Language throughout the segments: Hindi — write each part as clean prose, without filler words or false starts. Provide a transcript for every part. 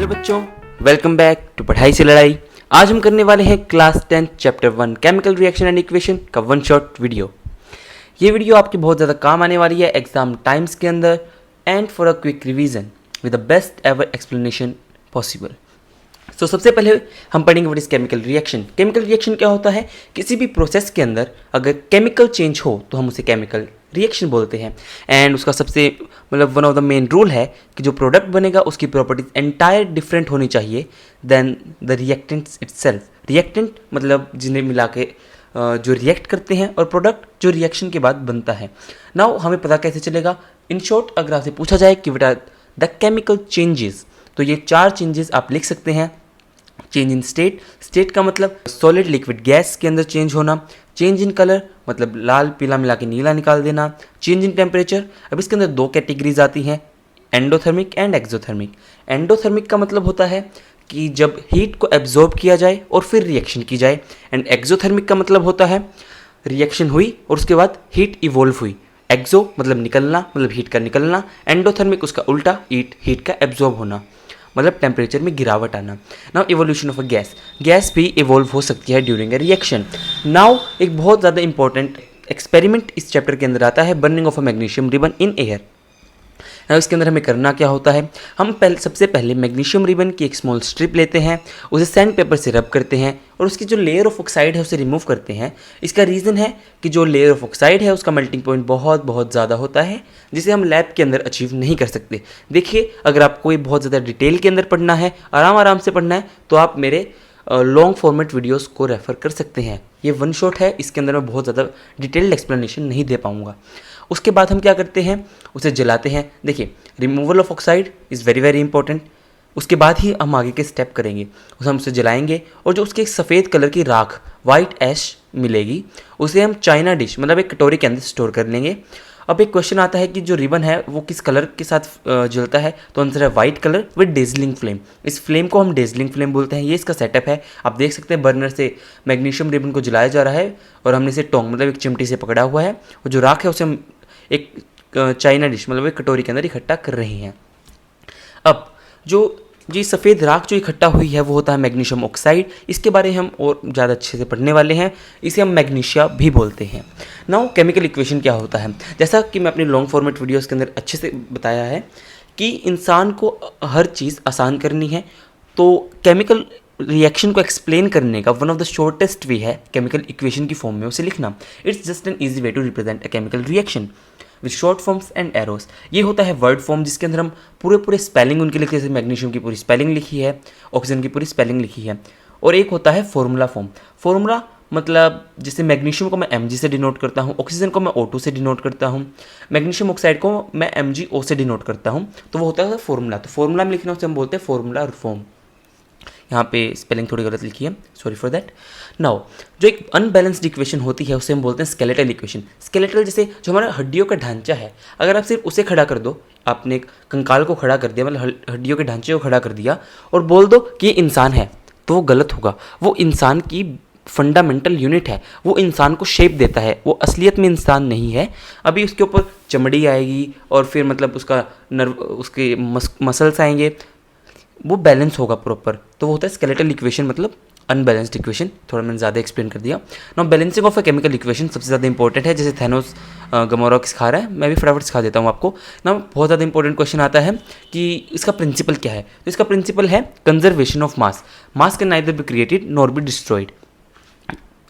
हेलो बच्चों, वेलकम बैक टू पढ़ाई से लड़ाई। आज हम करने वाले हैं class 10 chapter 1 chemical reaction and equation का वन शॉट वीडियो। ये वीडियो आपके बहुत ज़्यादा काम आने वाली है एग्जाम टाइम्स के अंदर and for a quick revision with the best ever explanation possible. तो सबसे पहले हम पढ़ेंगे what is chemical reaction. Chemical reaction क्या होता है? किसी भी प्रोसेस के अंदर अगर केमिकल चेंज हो तो हम उसे केमिकल रिएक्शन बोलते हैं। एंड उसका सबसे one of the main rule है कि जो प्रोडक्ट बनेगा उसकी प्रॉपर्टीज एंटायर डिफरेंट होनी चाहिए then the reactants itself. Reactant मतलब जिन्हें मिला के जो रिएक्ट करते हैं और प्रोडक्ट जो रिएक्शन के बाद बनता है। नाउ हमें पता कैसे चलेगा? इन शॉर्ट अगर आपसे पूछा जाए कि what are the chemical changes, तो ये 4 चेंजेस आप लिख सकते हैं। चेंज इन स्टेट, स्टेट का मतलब सॉलिड लिक्विड गैस के अंदर चेंज होना। चेंज इन कलर मतलब लाल पीला मिला के नीला निकाल देना। चेंज इन टेम्परेचर, अब इसके अंदर 2 कैटेगरीज आती हैं, एंडोथर्मिक एंड एक्सोथर्मिक। एंडोथर्मिक का मतलब होता है कि जब हीट को एब्जॉर्ब किया जाए और फिर रिएक्शन की जाए। एंड एक्सोथर्मिक का मतलब होता है रिएक्शन हुई और उसके बाद हीट इवोल्व हुई। एक्सो मतलब निकलना, मतलब हीट का निकलना। एंडोथर्मिक उसका उल्टा, हीट का एब्जॉर्ब होना, मतलब टेम्परेचर में गिरावट आना। Now evolution of a gas, gas भी इवोल्व हो सकती है ड्यूरिंग अ रिएक्शन। नाउ एक बहुत ज़्यादा इंपॉर्टेंट एक्सपेरिमेंट इस चैप्टर के अंदर आता है, burning of a magnesium ribbon in air. इसके अंदर हमें करना क्या होता है? हम सबसे पहले मैग्नीशियम रिबन की एक स्मॉल स्ट्रिप लेते हैं, उसे सैंड पेपर से रब करते हैं और उसकी जो लेयर ऑफ ऑक्साइड है उसे रिमूव करते हैं। इसका रीज़न है कि जो लेयर ऑफ ऑक्साइड है उसका मेल्टिंग पॉइंट बहुत बहुत ज़्यादा होता है, जिसे हम लैब के अंदर अचीव नहीं कर सकते। देखिए, अगर आपको ये बहुत ज़्यादा डिटेल के अंदर पढ़ना है, आराम आराम से पढ़ना है, तो आप मेरे लॉन्ग फॉर्मेट वीडियोस को रेफर कर सकते हैं। ये वन शॉट है, इसके अंदर मैं बहुत ज़्यादा डिटेल्ड एक्सप्लेनेशन नहीं दे पाऊँगा। उसके बाद हम क्या करते हैं? उसे जलाते हैं। देखिए, removal of oxide is very very important. उसके बाद ही हम आगे के स्टेप करेंगे। हम उसे जलाएंगे और जो उसके एक सफ़ेद कलर की राख, वाइट ऐश मिलेगी, उसे हम चाइना डिश मतलब एक कटोरी के अंदर स्टोर कर लेंगे। अब एक क्वेश्चन आता है कि जो रिबन है वो किस कलर के साथ जलता है? तो आंसर है white colour with dazzling flame. इस फ्लेम को हम डेजलिंग फ्लेम बोलते हैं। ये इसका सेटअप है। आप देख सकते हैं बर्नर से मैग्नीशियम रिबन को जलाया जा रहा है और हमने इसे टोंग मतलब एक चिमटी से पकड़ा हुआ है और जो राख है उसे हम एक चाइना डिश मतलब एक कटोरी के अंदर इकट्ठा कर रहे हैं। अब जो सफ़ेद राख जो इकट्ठा हुई है वो होता है मैग्नीशियम ऑक्साइड। इसके बारे में हम और ज़्यादा अच्छे से पढ़ने वाले हैं। इसे हम मैग्नीशिया भी बोलते हैं। नाउ केमिकल इक्वेशन क्या होता है? जैसा कि मैं अपने लॉन्ग फॉर्मेट वीडियोस के अंदर अच्छे से बताया है कि इंसान को हर चीज़ आसान करनी है, तो केमिकल रिएक्शन को एक्सप्लेन करने का one of the shortest way है केमिकल इक्वेशन की फॉर्म में उसे लिखना। It's just an easy way to represent a chemical reaction with short forms and arrows. ये होता है वर्ड फॉर्म जिसके अंदर हम पूरे स्पेलिंग उनके लिखते हैं, जैसे मैग्नीशियम की पूरी स्पेलिंग लिखी है, ऑक्सीजन की पूरी स्पेलिंग लिखी है। और एक होता है फॉर्मूला फॉर्म। फॉर्मूला मतलब जैसे मैग्नीशियम को मैं Mg से डिनोट करता हूँ, ऑक्सीजन को मैं O2 से डिनोट करता हूँ, मैग्नीशियम ऑक्साइड को मैं MgO से डिनोट करता हूँ, तो वो होता है फॉर्मूला। तो फॉर्मूला में लिखना उसे हम बोलते हैं फॉर्मूला फॉर्म। यहाँ पे स्पेलिंग थोड़ी गलत लिखी है, सॉरी फॉर दैट। नाउ जो एक अनबैलेंस्ड इक्वेशन होती है उसे हम बोलते हैं स्केलेटल इक्वेशन। स्केलेटल जैसे जो हमारा हड्डियों का ढांचा है, अगर आप सिर्फ उसे खड़ा कर दो, आपने एक कंकाल को खड़ा कर दिया मतलब हड्डियों के ढांचे को खड़ा कर दिया और बोल दो कि ये इंसान है, तो वो गलत होगा। वो इंसान की फंडामेंटल यूनिट है, वो इंसान को शेप देता है, वो असलियत में इंसान नहीं है। अभी उसके ऊपर चमड़ी आएगी और फिर मतलब उसका नर्व, उसके मसल्स आएंगे, वो बैलेंस होगा प्रॉपर, तो वो होता है स्केलेटल इक्वेशन मतलब अनबैलेंस्ड इक्वेशन। थोड़ा मैंने ज़्यादा एक्सप्लेन कर दिया। Now balancing of a chemical equation सबसे ज़्यादा इंपॉर्टेंट है, जैसे थैनोस गमोरा सिखा रहा है, मैं भी फटाफट सिखा देता हूँ आपको। ना बहुत ज़्यादा इंपॉर्टेंट क्वेश्चन आता है कि इसका प्रिंसिपल क्या है? तो इसका प्रिंसिपल है conservation of mass. Mass can neither be created nor be destroyed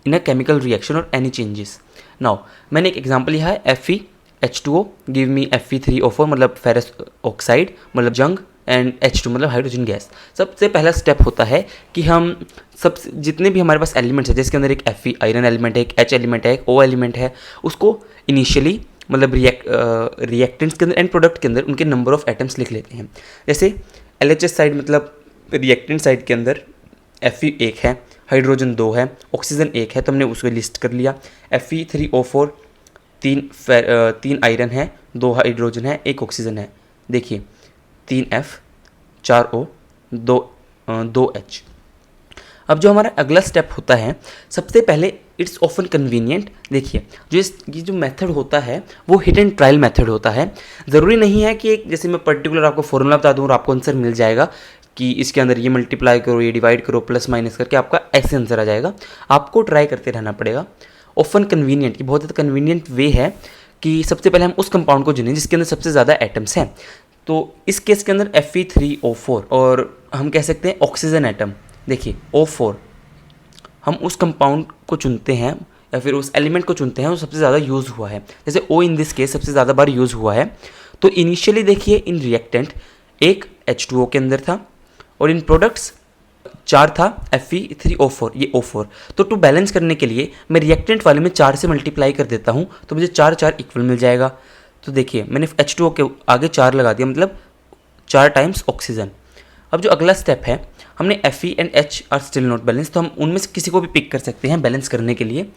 in a chemical reaction और एनी चेंजेस। नाउ मैंने एक एग्जाम्पल लिया है FeH2O गिव मी Fe3O4 मतलब फेरस ऑक्साइड मतलब जंग एंड H2 मतलब हाइड्रोजन गैस। सबसे पहला स्टेप होता है कि हम जितने भी हमारे पास एलिमेंट्स है, जिसके अंदर एक Fe आयरन एलिमेंट है, एक H एलिमेंट है, एक O एलिमेंट है, उसको इनिशियली मतलब रिएक्टेंट्स के अंदर एंड प्रोडक्ट के अंदर उनके नंबर ऑफ एटम्स लिख लेते हैं। जैसे LHS साइड मतलब रिएक्टेंट साइड के अंदर Fe 1 है, हाइड्रोजन 2 है, ऑक्सीजन 1 है, तो हमने उसको लिस्ट कर लिया। Fe3O4 तीन आयरन है, 2 हाइड्रोजन है, 1 ऑक्सीजन है। देखिए 3F 4O 2H। अब जो हमारा अगला स्टेप होता है, सबसे पहले इट्स ऑफन कन्वीनियंट। देखिए ये जो मेथड होता है वो हिट एंड ट्रायल मेथड होता है। ज़रूरी नहीं है कि एक जैसे मैं पर्टिकुलर आपको फॉर्मूला बता दूँ और आपको आंसर मिल जाएगा। कि इसके अंदर ये मल्टीप्लाई करो, ये डिवाइड करो, प्लस माइनस करके आपका ऐसे आंसर आ जाएगा। आपको ट्राई करते रहना पड़ेगा। ऑफन कन्वीनियंट, की बहुत ज़्यादा कन्वीनियंट वे है कि सबसे पहले हम उस कंपाउंड को चुनें जिसके अंदर सबसे ज़्यादा एटम्स हैं। तो इस केस के अंदर Fe3O4, और हम कह सकते हैं ऑक्सीजन एटम। देखिए O4, हम उस कंपाउंड को चुनते हैं या फिर उस एलिमेंट को चुनते हैं जो सबसे ज़्यादा यूज़ हुआ है। जैसे O इन दिस केस सबसे ज़्यादा बार यूज़ हुआ है। तो इनिशियली देखिए इन रिएक्टेंट एक H2O के अंदर था और इन प्रोडक्ट्स 4 था Fe3O4, ये O4। तो टू बैलेंस करने के लिए मैं रिएक्टेंट वाले में 4 से मल्टीप्लाई कर देता हूँ तो मुझे 4 4 इक्वल मिल जाएगा। तो देखिए मैंने H2O के आगे 4 लगा दिया, मतलब 4 टाइम्स ऑक्सीजन। अब जो अगला स्टेप है, हमने Fe and H are still not balance, तो हम उनमें से किसी को भी पिक कर सकते हैं बैलेंस करने के लिए।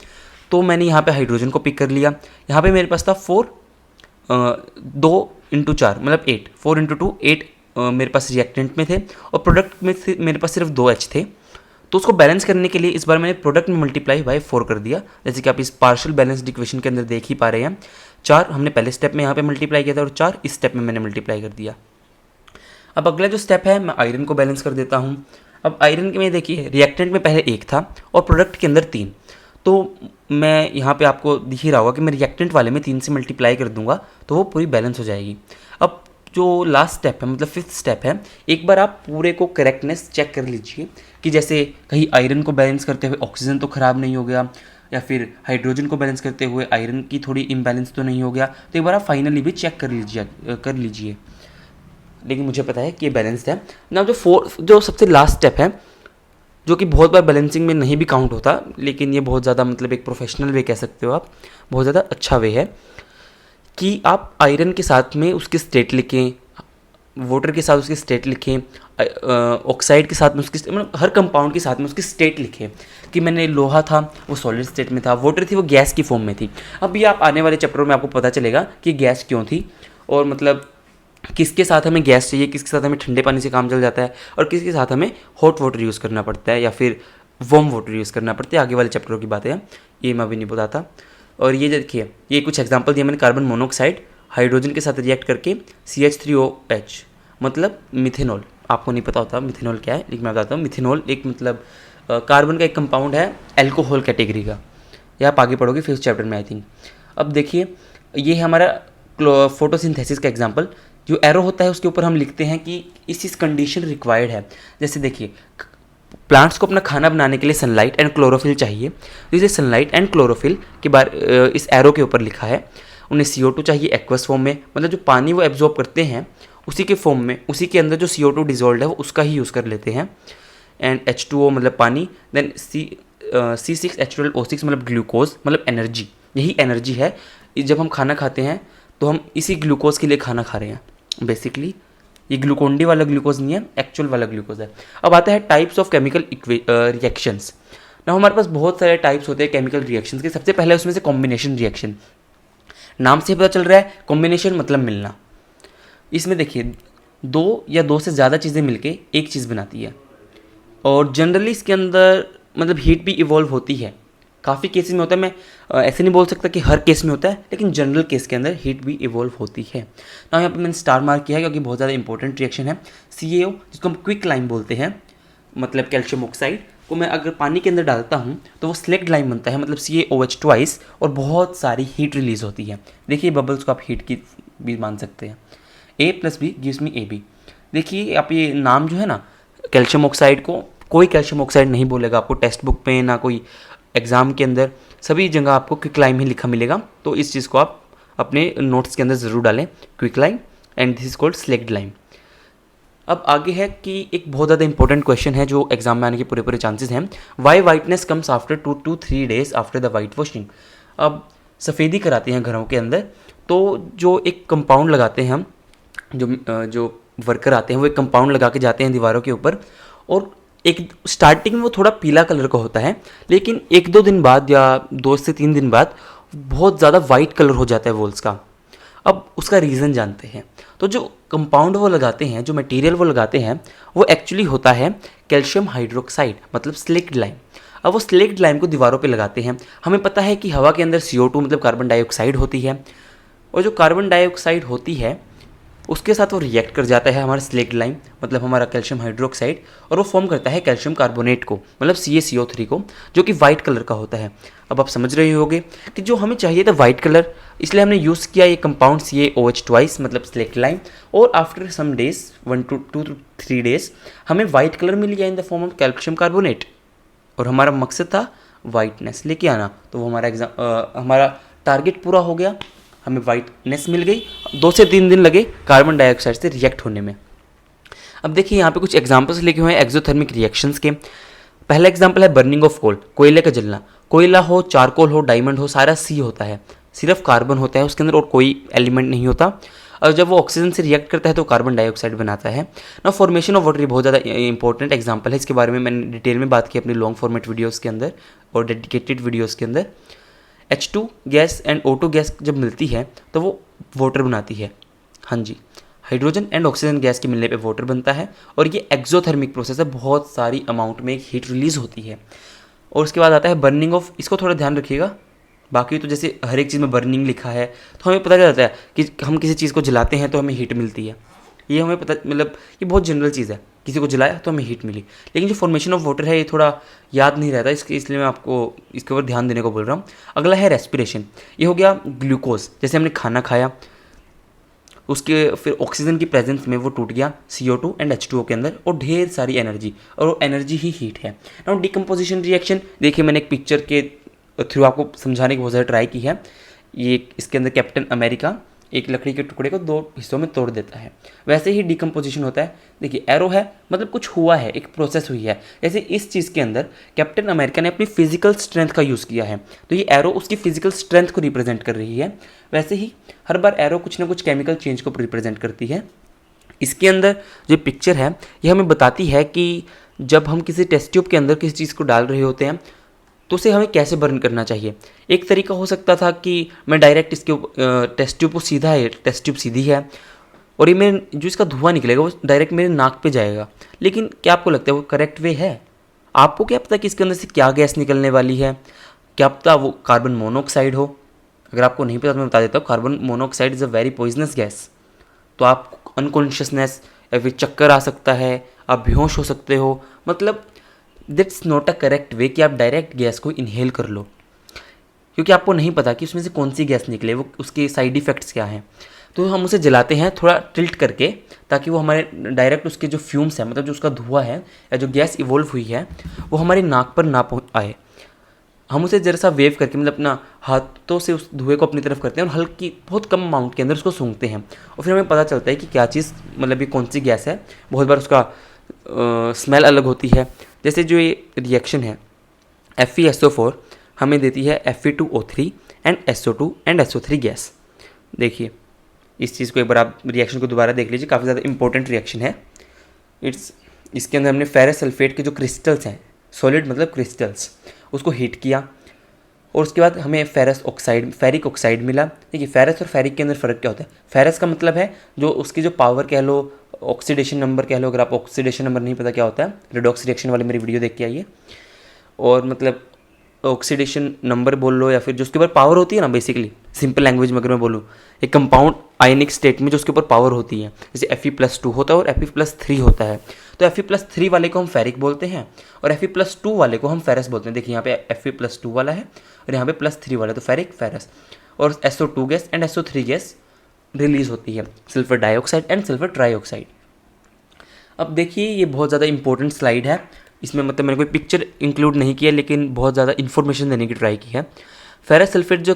तो मैंने यहाँ पे हाइड्रोजन को पिक कर लिया। यहाँ पे मेरे पास था 2 इंटू 4 मतलब 8, 4 इंटू 2 8 मेरे पास रिएक्टेंट में थे और प्रोडक्ट में मेरे पास सिर्फ 2 H थे। तो उसको बैलेंस करने के लिए इस बार मैंने प्रोडक्ट में मल्टीप्लाई बाय 4 कर दिया, जैसे कि आप इस पार्शियल बैलेंस्ड इक्वेशन के अंदर देख ही पा रहे हैं। 4 हमने पहले स्टेप में यहाँ पे मल्टीप्लाई किया था और 4 इस स्टेप में मैंने मल्टीप्लाई कर दिया। अब अगला जो स्टेप है, मैं आयरन को बैलेंस कर देता हूँ। अब आयरन के में देखिए रिएक्टेंट में पहले 1 था और प्रोडक्ट के अंदर 3, तो मैं यहाँ पे आपको दिख ही रहा होगा कि मैं रिएक्टेंट वाले में 3 से मल्टीप्लाई कर दूंगा तो वो पूरी बैलेंस हो जाएगी। अब जो लास्ट स्टेप है, मतलब 5th स्टेप है, एक बार आप पूरे को करेक्टनेस चेक कर लीजिए कि जैसे कहीं आयरन को बैलेंस करते हुए ऑक्सीजन तो ख़राब नहीं हो गया, या फिर हाइड्रोजन को बैलेंस करते हुए आयरन की थोड़ी इम्बैलेंस तो नहीं हो गया। तो एक बार आप फाइनली भी चेक कर लीजिए। लेकिन मुझे पता है कि ये बैलेंस्ड है ना। जो सबसे लास्ट स्टेप है, जो कि बहुत बार बैलेंसिंग में नहीं भी काउंट होता, लेकिन ये बहुत ज़्यादा मतलब एक प्रोफेशनल वे कह सकते हो आप, बहुत ज़्यादा अच्छा वे है कि आप आयरन के साथ में उसकी स्टेट लिखें, वाटर के साथ उसकी स्टेट लिखें, ऑक्साइड के साथ में उसकी मतलब हर कंपाउंड के साथ में उसकी स्टेट लिखें कि मैंने लोहा था वो सॉलिड स्टेट में था, वाटर थी वो गैस की फॉर्म में थी। अब ये आप आने वाले चैप्टरों में आपको पता चलेगा कि गैस क्यों थी और मतलब किसके साथ हमें गैस चाहिए, किसके साथ हमें ठंडे पानी से काम चल जाता है और किसके साथ हमें हॉट वाटर यूज़ करना पड़ता है या फिर वार्म वाटर यूज़ करना पड़ता है। आगे वाले चैप्टरों की बातें हैं, ये मैं अभी नहीं बताता। और ये देखिए, ये कुछ एग्जांपल दिए मैंने। कार्बन मोनोऑक्साइड हाइड्रोजन के साथ रिएक्ट करके CH3OH मतलब मिथेनॉल। आपको नहीं पता होता मिथेनॉल क्या है, लेकिन मैं बताता हूँ। मिथेनॉल एक मतलब कार्बन का एक कंपाउंड है एल्कोहल कैटेगरी का, ये आप आगे पढ़ोगे 5th चैप्टर में आई थिंक। अब देखिए ये है हमारा फोटोसिंथेसिस का एग्जाम्पल। जो एरो होता है उसके ऊपर हम लिखते हैं कि इस कंडीशन रिक्वायर्ड है। जैसे देखिए प्लांट्स को अपना खाना बनाने के लिए सनलाइट एंड क्लोरोफिल चाहिए, तो इसे सनलाइट एंड क्लोरोफिल के बारे इस एरो के ऊपर लिखा है। उन्हें CO2 चाहिए एक्वस फॉर्म में, मतलब जो पानी वो एब्जॉर्ब करते हैं उसी के फॉर्म में, उसी के अंदर जो CO2 डिजोल्व है वो उसका ही यूज़ कर लेते हैं। एंड H2O मतलब पानी, देन C6H12O6 मतलब ग्लूकोज मतलब एनर्जी। यही एनर्जी है, जब हम खाना खाते हैं तो हम इसी ग्लूकोज के लिए खाना खा रहे हैं बेसिकली। ये ग्लूकोन डी वाला ग्लूकोज नहीं है, एक्चुअल वाला ग्लूकोज है। अब आता है टाइप्स ऑफ केमिकल रिएक्शंस ना। हमारे पास बहुत सारे टाइप्स होते हैं केमिकल रिएक्शंस के। सबसे पहले उसमें से कॉम्बिनेशन रिएक्शन, नाम से पता चल रहा है कॉम्बिनेशन मतलब मिलना। इसमें देखिए 2 या 2 से ज़्यादा चीज़ें मिलके एक चीज़ बनाती है और जनरली इसके अंदर मतलब हीट भी इवॉल्व होती है। काफ़ी केसेस में होता है, मैं ऐसे नहीं बोल सकता कि हर केस में होता है, लेकिन जनरल केस के अंदर हीट भी इवॉल्व होती है ना। यहाँ पर मैंने स्टार मार्क किया है क्योंकि बहुत ज़्यादा इंपॉर्टेंट रिएक्शन है। CaO जिसको हम क्विक लाइम बोलते हैं, मतलब कैल्शियम ऑक्साइड को मैं अगर पानी के अंदर डालता हूँ तो वो स्लेक्ड लाइम बनता है, मतलब CaOH ट्वाइस, और बहुत सारी हीट रिलीज होती है। देखिए बबल्स को आप हीट की भी मान सकते हैं। A+B gives me AB। देखिए आप ये नाम जो है ना, कैल्शियम ऑक्साइड को कोई कैल्शियम ऑक्साइड नहीं बोलेगा आपको टेक्स्ट बुक पे, ना कोई एग्ज़ाम के अंदर, सभी जगह आपको क्विक लाइम ही लिखा मिलेगा। तो इस चीज़ को आप अपने नोट्स के अंदर ज़रूर डालें, quick lime and this is called slaked lime. अब आगे है कि एक बहुत ज़्यादा इंपॉर्टेंट क्वेश्चन है जो एग्जाम में आने के पूरे चांसेस हैं। Why whiteness comes after 2 to 3 days after the white washing. अब सफ़ेदी कराते हैं घरों के अंदर, तो जो एक कंपाउंड लगाते हैं हम, जो वर्कर आते हैं वो एक कंपाउंड लगा के जाते हैं दीवारों के ऊपर, और एक स्टार्टिंग में वो थोड़ा पीला कलर का होता है, लेकिन 1-2 दिन बाद या 2 से 3 दिन बाद बहुत ज़्यादा वाइट कलर हो जाता है वॉल्स का। अब उसका रीज़न जानते हैं। तो जो कंपाउंड वो लगाते हैं, जो मटेरियल वो लगाते हैं, वो एक्चुअली होता है कैल्शियम हाइड्रोक्साइड मतलब स्लेक्ड लाइम। अब वो स्लेक्ड लाइम को दीवारों पे लगाते हैं। हमें पता है कि हवा के अंदर CO2 मतलब कार्बन डाइऑक्साइड होती है, और जो कार्बन डाइऑक्साइड होती है उसके साथ वो रिएक्ट कर जाता है हमारा स्लेक्ट लाइम, मतलब हमारा कैल्शियम हाइड्रोक्साइड, और वो फॉर्म करता है कैल्शियम कार्बोनेट को, मतलब CaCO3 को, जो कि वाइट कलर का होता है। अब आप समझ रहे होंगे कि जो हमें चाहिए था वाइट कलर, इसलिए हमने यूज़ किया ये कंपाउंड CaOH ट्वाइस, मतलब स्लेक्ट लाइम, और after some days 1 to 2 to 3 days हमें वाइट कलर मिल गया in the form of calcium carbonate, और हमारा मकसद था वाइटनेस लेके आना। तो वो हमारा टारगेट पूरा हो गया, हमें वाइटनेस मिल गई। 2 से 3 दिन लगे कार्बन डाइऑक्साइड से रिएक्ट होने में। अब देखिए यहाँ पे कुछ एग्जांपल्स लिखे हुए हैं एक्सोथर्मिक रिएक्शंस के। पहला एग्जांपल है बर्निंग ऑफ कोल, कोयले का जलना। कोयला हो, चारकोल हो, डायमंड हो, सारा सी होता है, सिर्फ कार्बन होता है उसके अंदर और कोई एलिमेंट नहीं होता, और जब वो ऑक्सीजन से रिएक्ट करता है तो कार्बन डाइऑक्साइड बनाता है ना। फॉर्मेशन ऑफ वाटर ये बहुत ज़्यादा इंपॉर्टेंट एग्जांपल है, इसके बारे में मैंने डिटेल में बात की अपनी लॉन्ग फॉर्मेट वीडियोज़ के अंदर और डेडिकेटेड वीडियोज़ के अंदर। H2 gas and O2 gas जब मिलती है तो वो वाटर बनाती है। हाँ जी, हाइड्रोजन एंड ऑक्सीजन गैस के मिलने पे वाटर बनता है, और ये एक्सोथर्मिक प्रोसेस है, बहुत सारी अमाउंट में एक हीट रिलीज होती है। और उसके बाद आता है बर्निंग ऑफ, इसको थोड़ा ध्यान रखिएगा, बाकी तो जैसे हर एक चीज़ में बर्निंग लिखा है तो हमें पता चल जाता है कि हम किसी चीज़ को जलाते हैं तो हमें हीट मिलती है, ये हमें पता, मतलब ये बहुत जनरल चीज़ है, किसी को जलाया तो हमें हीट मिली। लेकिन जो फॉर्मेशन ऑफ वाटर है ये थोड़ा याद नहीं रहता, इसलिए मैं आपको इसके ऊपर ध्यान देने को बोल रहा हूँ। अगला है रेस्पिरेशन, ये हो गया ग्लूकोज, जैसे हमने खाना खाया उसके फिर ऑक्सीजन की प्रेजेंस में वो टूट गया CO2 एंड H2O के अंदर, और ढेर सारी एनर्जी, और वो एनर्जी ही हीट है। नाउ डिकम्पोजिशन रिएक्शन, देखिए मैंने एक पिक्चर के थ्रू आपको समझाने की बहुत ज़्यादा ट्राई की है। ये इसके अंदर कैप्टन अमेरिका एक लकड़ी के टुकड़े को 2 हिस्सों में तोड़ देता है, वैसे ही डिकम्पोजिशन होता है। देखिए एरो है, मतलब कुछ हुआ है, एक प्रोसेस हुई है। जैसे इस चीज़ के अंदर कैप्टन अमेरिका ने अपनी फिजिकल स्ट्रेंथ का यूज़ किया है, तो ये एरो उसकी फिजिकल स्ट्रेंथ को रिप्रेजेंट कर रही है। वैसे ही हर बार एरो कुछ ना कुछ केमिकल चेंज को रिप्रेजेंट करती है। इसके अंदर जो पिक्चर है ये हमें बताती है कि जब हम किसी टेस्ट ट्यूब के अंदर किसी चीज़ को डाल रहे होते हैं तो उसे हमें कैसे बर्न करना चाहिए। एक तरीका हो सकता था कि मैं डायरेक्ट इसके टेस्ट ट्यूब को सीधा है, टेस्ट ट्यूब सीधी है और ये मेरे जो इसका धुआं निकलेगा वो डायरेक्ट मेरे नाक पे जाएगा। लेकिन क्या आपको लगता है वो करेक्ट वे है? आपको क्या पता कि इसके अंदर से क्या गैस निकलने वाली है? क्या पता वो कार्बन मोनोऑक्साइड हो? अगर आपको नहीं पता तो मैं बता देता हूँ, carbon monoxide is a very poisonous gas. तो आप अनकॉन्शियसनेस या फिर चक्कर आ सकता है, आप बेहोश हो सकते हो, मतलब that's not a correct way कि आप डायरेक्ट गैस को इनहेल कर लो, क्योंकि आपको नहीं पता कि उसमें से कौन सी गैस निकले, वो उसके साइड इफ़ेक्ट्स क्या हैं। तो हम उसे जलाते हैं थोड़ा टिल्ट करके, ताकि वो हमारे डायरेक्ट उसके जो फ्यूम्स हैं, मतलब जो उसका धुआं है या जो गैस इवोल्व हुई है वो हमारी नाक पर ना आए। हम उसे जरा सा वेव करके, मतलब अपना हाथों से उस धुएं को अपनी तरफ करते हैं और हल्की बहुत कम अमाउंट के अंदर उसको सूंघते हैं, और फिर हमें पता चलता है कि क्या चीज़, मतलब ये कौन सी गैस है। बहुत बार उसका स्मेल अलग होती है। जैसे जो ये रिएक्शन है FeSO4 हमें देती है Fe2O3 and SO2 and SO3 gas. देखिए इस चीज़ को एक बार आप रिएक्शन को दोबारा देख लीजिए, काफ़ी ज़्यादा इंपॉर्टेंट रिएक्शन है। इसके अंदर हमने फेरस सल्फेट के जो क्रिस्टल्स हैं, सॉलिड मतलब क्रिस्टल्स, उसको हीट किया और उसके बाद हमें फेरिक ऑक्साइड मिला। देखिए फेरस और फेरिक के अंदर फ़र्क क्या होता है? फेरस का मतलब है जो उसकी जो पावर कह लो, ऑक्सीडेशन नंबर कह लो। अगर आप ऑक्सीडेशन नंबर नहीं पता क्या होता है, रेडॉक्स रिएक्शन वाली मेरी वीडियो देख के आइए। और मतलब ऑक्सीडेशन नंबर बोल लो, या फिर जो उसके ऊपर पावर होती है ना, बेसिकली सिंपल लैंग्वेज में अगर मैं बोलूँ, एक कंपाउंड आयनिक स्टेट में जो उसके ऊपर पावर होती है, जैसे Fe+2 होता है और Fe+3 होता है। तो Fe+3 वाले को हम फेरिक बोलते हैं और Fe+2 वाले को हम फेरस बोलते हैं। देखिए यहाँ पे Fe+2 वाला है और यहाँ पे +3 वाला है, तो फेरिक फेरस। और SO2 gas and SO3 gas release होती है, sulphur dioxide and sulphur trioxide. अब देखिए ये बहुत ज़्यादा इंपॉर्टेंट स्लाइड है, इसमें मतलब मैंने कोई पिक्चर इंक्लूड नहीं किया, लेकिन बहुत ज़्यादा इन्फॉर्मेशन देने की ट्राई की है। फेरस सल्फेट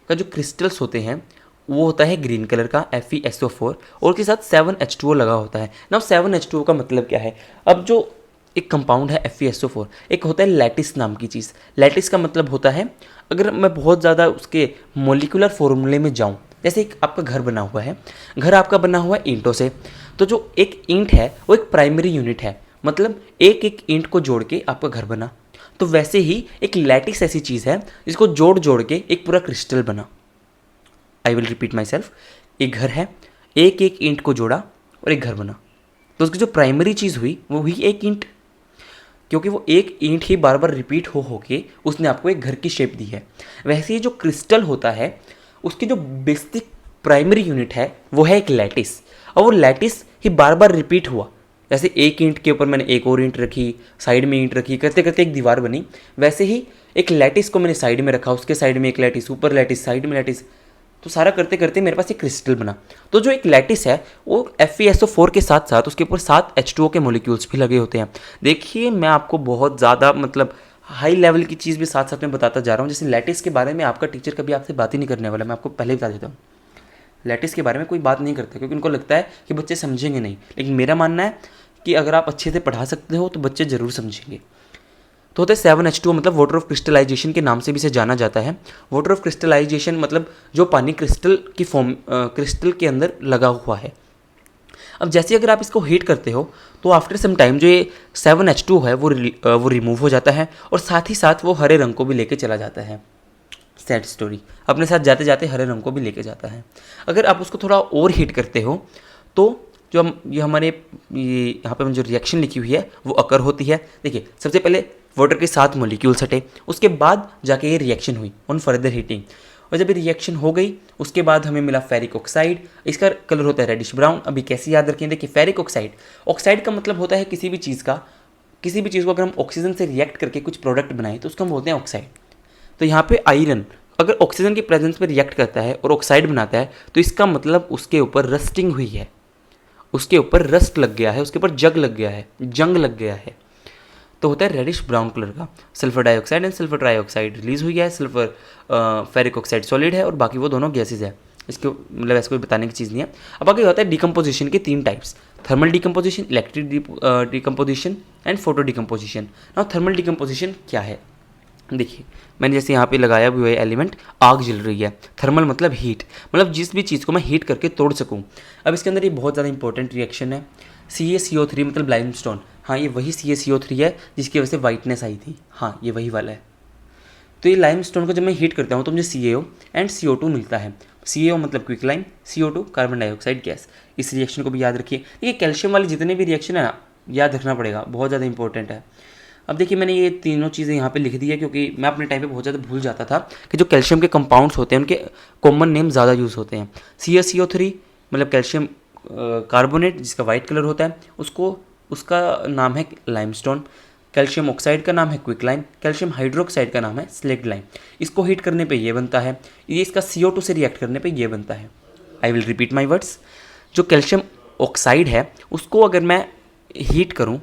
का जो क्रिस्टल्स होते हैं वो होता है ग्रीन कलर का FeSO4 और उसके साथ 7H2O लगा होता है ना। 7H2O का मतलब क्या है? अब जो एक कंपाउंड है FeSO4, एक होता है लैटिस नाम की चीज़। लैटिस का मतलब होता है, अगर मैं बहुत ज़्यादा उसके मोलिकुलर फॉर्मूले में जाऊँ, जैसे एक आपका घर बना हुआ है, घर आपका बना हुआ है ईंटों से, तो जो एक ईंट है वो एक प्राइमरी यूनिट है, मतलब एक एक ईंट को जोड़ के आपका घर बना। तो वैसे ही एक लैटिस ऐसी चीज़ है जिसको जोड़ जोड़ के एक पूरा क्रिस्टल बना। I will repeat my self, एक घर है, एक एक ईंट को जोड़ा और एक घर बना, तो उसकी जो प्राइमरी चीज़ हुई वो हुई एक ईंट, क्योंकि वो एक ईंट ही बार बार रिपीट हो के उसने आपको एक घर की शेप दी है। वैसे ही जो क्रिस्टल होता है उसकी जो बेसिक प्राइमरी यूनिट है वो है एक लैटिस, और वो लैटिस ही बार बार रिपीट हुआ। जैसे एक ईंट के ऊपर मैंने एक और ईंट रखी, साइड में ईंट रखी, करते करते एक दीवार बनी, वैसे ही एक लैटिस को मैंने साइड में रखा, उसके साइड में एक लैटिस, ऊपर लैटिस, साइड में लैटिस, तो सारा करते करते मेरे पास एक क्रिस्टल बना। तो जो एक लैटिस है वो FeSO4 के साथ साथ उसके ऊपर 7 H2O के मॉलिक्यूल्स भी लगे होते हैं। देखिए मैं आपको बहुत ज़्यादा मतलब हाई लेवल की चीज़ भी साथ साथ में बताता जा रहा हूँ। जैसे लैटिस के बारे में आपका टीचर कभी आपसे बात ही नहीं करने वाला, मैं आपको पहले बता देता हूँ। लैटिस के बारे में कोई बात नहीं करता क्योंकि उनको लगता है कि बच्चे समझेंगे नहीं, लेकिन मेरा मानना है कि अगर आप अच्छे से पढ़ा सकते हो तो बच्चे ज़रूर समझेंगे। तो होता है 7H2O, मतलब वाटर ऑफ क्रिस्टलाइजेशन के नाम से भी इसे जाना जाता है। वाटर ऑफ क्रिस्टलाइजेशन मतलब जो पानी क्रिस्टल की फॉर्म क्रिस्टल के अंदर लगा हुआ है। अब जैसे अगर आप इसको हीट करते हो तो आफ्टर सम टाइम जो ये 7H2O है वो रिमूव हो जाता है, और साथ ही साथ वो हरे रंग को भी लेके चला जाता है। सैड स्टोरी, अपने साथ जाते जाते हरे रंग को भी लेके जाता है। अगर आप उसको थोड़ा और हीट करते हो तो जो हम ये हमारे यहाँ पे जो रिएक्शन लिखी हुई है वो अकर होती है। देखिए सबसे पहले वाटर के साथ मॉलिक्यूल्स हटे, उसके बाद जाके ये रिएक्शन हुई ऑन फर्दर हीटिंग, और जब ये रिएक्शन हो गई उसके बाद हमें मिला फेरिक ऑक्साइड। इसका कलर होता है रेडिश ब्राउन। अभी कैसे याद रखें, देखिए फेरिक ऑक्साइड, ऑक्साइड का मतलब होता है किसी भी चीज़ को अगर हम ऑक्सीजन से रिएक्ट करके कुछ प्रोडक्ट बनाएं तो उसको हम बोलते हैं ऑक्साइड। तो यहाँ पे आयरन अगर ऑक्सीजन की प्रेजेंस में रिएक्ट करता है और ऑक्साइड बनाता है तो इसका मतलब उसके ऊपर रस्टिंग हुई है, उसके ऊपर रस्ट लग गया है, उसके ऊपर जंग लग गया है। तो होता है रेडिश ब्राउन कलर का। Sulphur dioxide and sulphur trioxide release हुई है, सल्फर फेरिक ऑक्साइड सॉलिड है और बाकी वो दोनों गैसेज है। इसको मतलब ऐसे कोई बताने की चीज़ नहीं है। अब आगे होता है डिकम्पोजिशन के 3 types, thermal decomposition, electric decomposition and photo decomposition. Now thermal decomposition क्या है, देखिए मैंने जैसे यहाँ पे लगाया हुआ है एलिमेंट, आग जल रही है। थर्मल मतलब हीट, मतलब जिस भी चीज़ को मैं हीट करके तोड़ सकूँ। अब इसके अंदर ये बहुत ज़्यादा इंपॉर्टेंट रिएक्शन है, CaCO3 मतलब लाइमस्टोन। हाँ ये वही CaCO3 है जिसकी वजह से वाइटनेस आई थी, हाँ ये वही वाला है। तो ये लाइमस्टोन को जब मैं हीट करता हूँ तो मुझे CaO एंड CO2 मिलता है। CaO मतलब क्विकलाइन, CO2 कार्बन डाइऑक्साइड गैस। इस रिएक्शन को भी याद रखिए। देखिए कैल्शियम वाले जितने भी रिएक्शन है ना, याद रखना पड़ेगा, बहुत ज़्यादा इंपॉर्टेंट है। अब देखिए मैंने ये तीनों चीज़ें यहाँ पे लिख दी है क्योंकि मैं अपने टाइम पे बहुत ज़्यादा भूल जाता था कि जो कैल्शियम के कंपाउंड्स होते हैं उनके कॉमन नेम ज़्यादा यूज़ होते हैं। CaCO3 मतलब कैल्शियम कार्बोनेट जिसका वाइट कलर होता है, उसका नाम है लाइमस्टोन। कैल्शियम ऑक्साइड का नाम है क्विकलाइन, कैल्शियम हाइड्रोक्साइड का नाम है स्लेक्ट लाइम। इसको हीट करने पे ये बनता है, ये इसका CO2 से रिएक्ट करने पे ये बनता है। I will repeat my words. जो कैल्शियम ऑक्साइड है उसको अगर मैं हीट करूँ,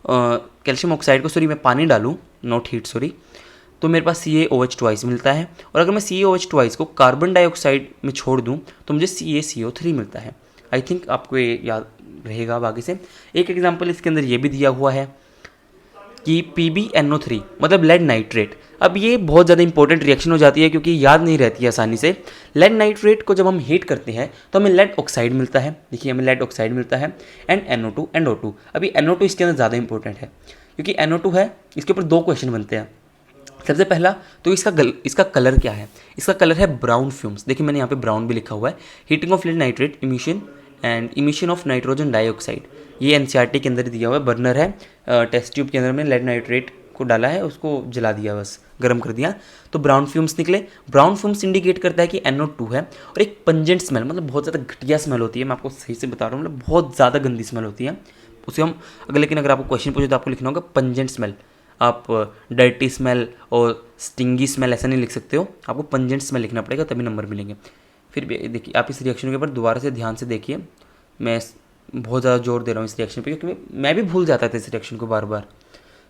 कैल्शियम ऑक्साइड को मैं पानी डालूँ, नॉट हीट तो मेरे पास CaOH मिलता है, और अगर मैं CaOH को कार्बन डाइऑक्साइड में छोड़ दूँ तो मुझे CaCO3 मिलता है। आई थिंक आपको ये याद रहेगा। अब आगे से एक एग्जांपल इसके अंदर ये भी दिया हुआ है कि PbNO3 मतलब लेड नाइट्रेट। अब ये बहुत ज़्यादा इंपॉर्टेंट रिएक्शन हो जाती है क्योंकि याद नहीं रहती है आसानी से। लेड नाइट्रेट को जब हम हीट करते हैं तो हमें लेड ऑक्साइड मिलता है, देखिए हमें लेड ऑक्साइड मिलता है एंड NO2 एंड O2। अभी NO2 इसके अंदर ज़्यादा इंपॉर्टेंट है क्योंकि NO2 है, इसके ऊपर 2 क्वेश्चन बनते हैं। सबसे पहला तो इसका कलर क्या है, इसका कलर है ब्राउन फ्यूम्स। देखिए मैंने यहाँ पे ब्राउन भी लिखा हुआ है। Heating of lead nitrate emission and emission of nitrogen dioxide, ये NCERT के अंदर दिया हुआ है। बर्नर है, टेस्ट ट्यूब के अंदर में लेड नाइट्रेट को डाला है, उसको जला दिया, बस गर्म कर दिया तो ब्राउन फ्यूम्स निकले। ब्राउन फ्यूम्स इंडिकेट करता है कि NO2 है, और एक पंजेंट स्मेल मतलब बहुत ज़्यादा घटिया स्मेल होती है। मैं आपको सही से बता रहा हूँ, मतलब बहुत ज़्यादा गंदी स्मेल होती है उसे हम लेकिन अगर आपको क्वेश्चन पूछे तो आपको लिखना होगा पंजेंट स्मेल। आप डर्टी स्मेल और स्टिंगी स्मेल ऐसा नहीं लिख सकते हो, आपको पंजेंट स्मेल लिखना पड़ेगा तभी नंबर मिलेंगे। फिर भी देखिए आप इस रिएक्शन के ऊपर दोबारा से ध्यान से देखिए, मैं बहुत ज़्यादा जोर दे रहा हूँ इस रिएक्शन पे क्योंकि मैं भी भूल जाता था इस रिएक्शन को बार बार,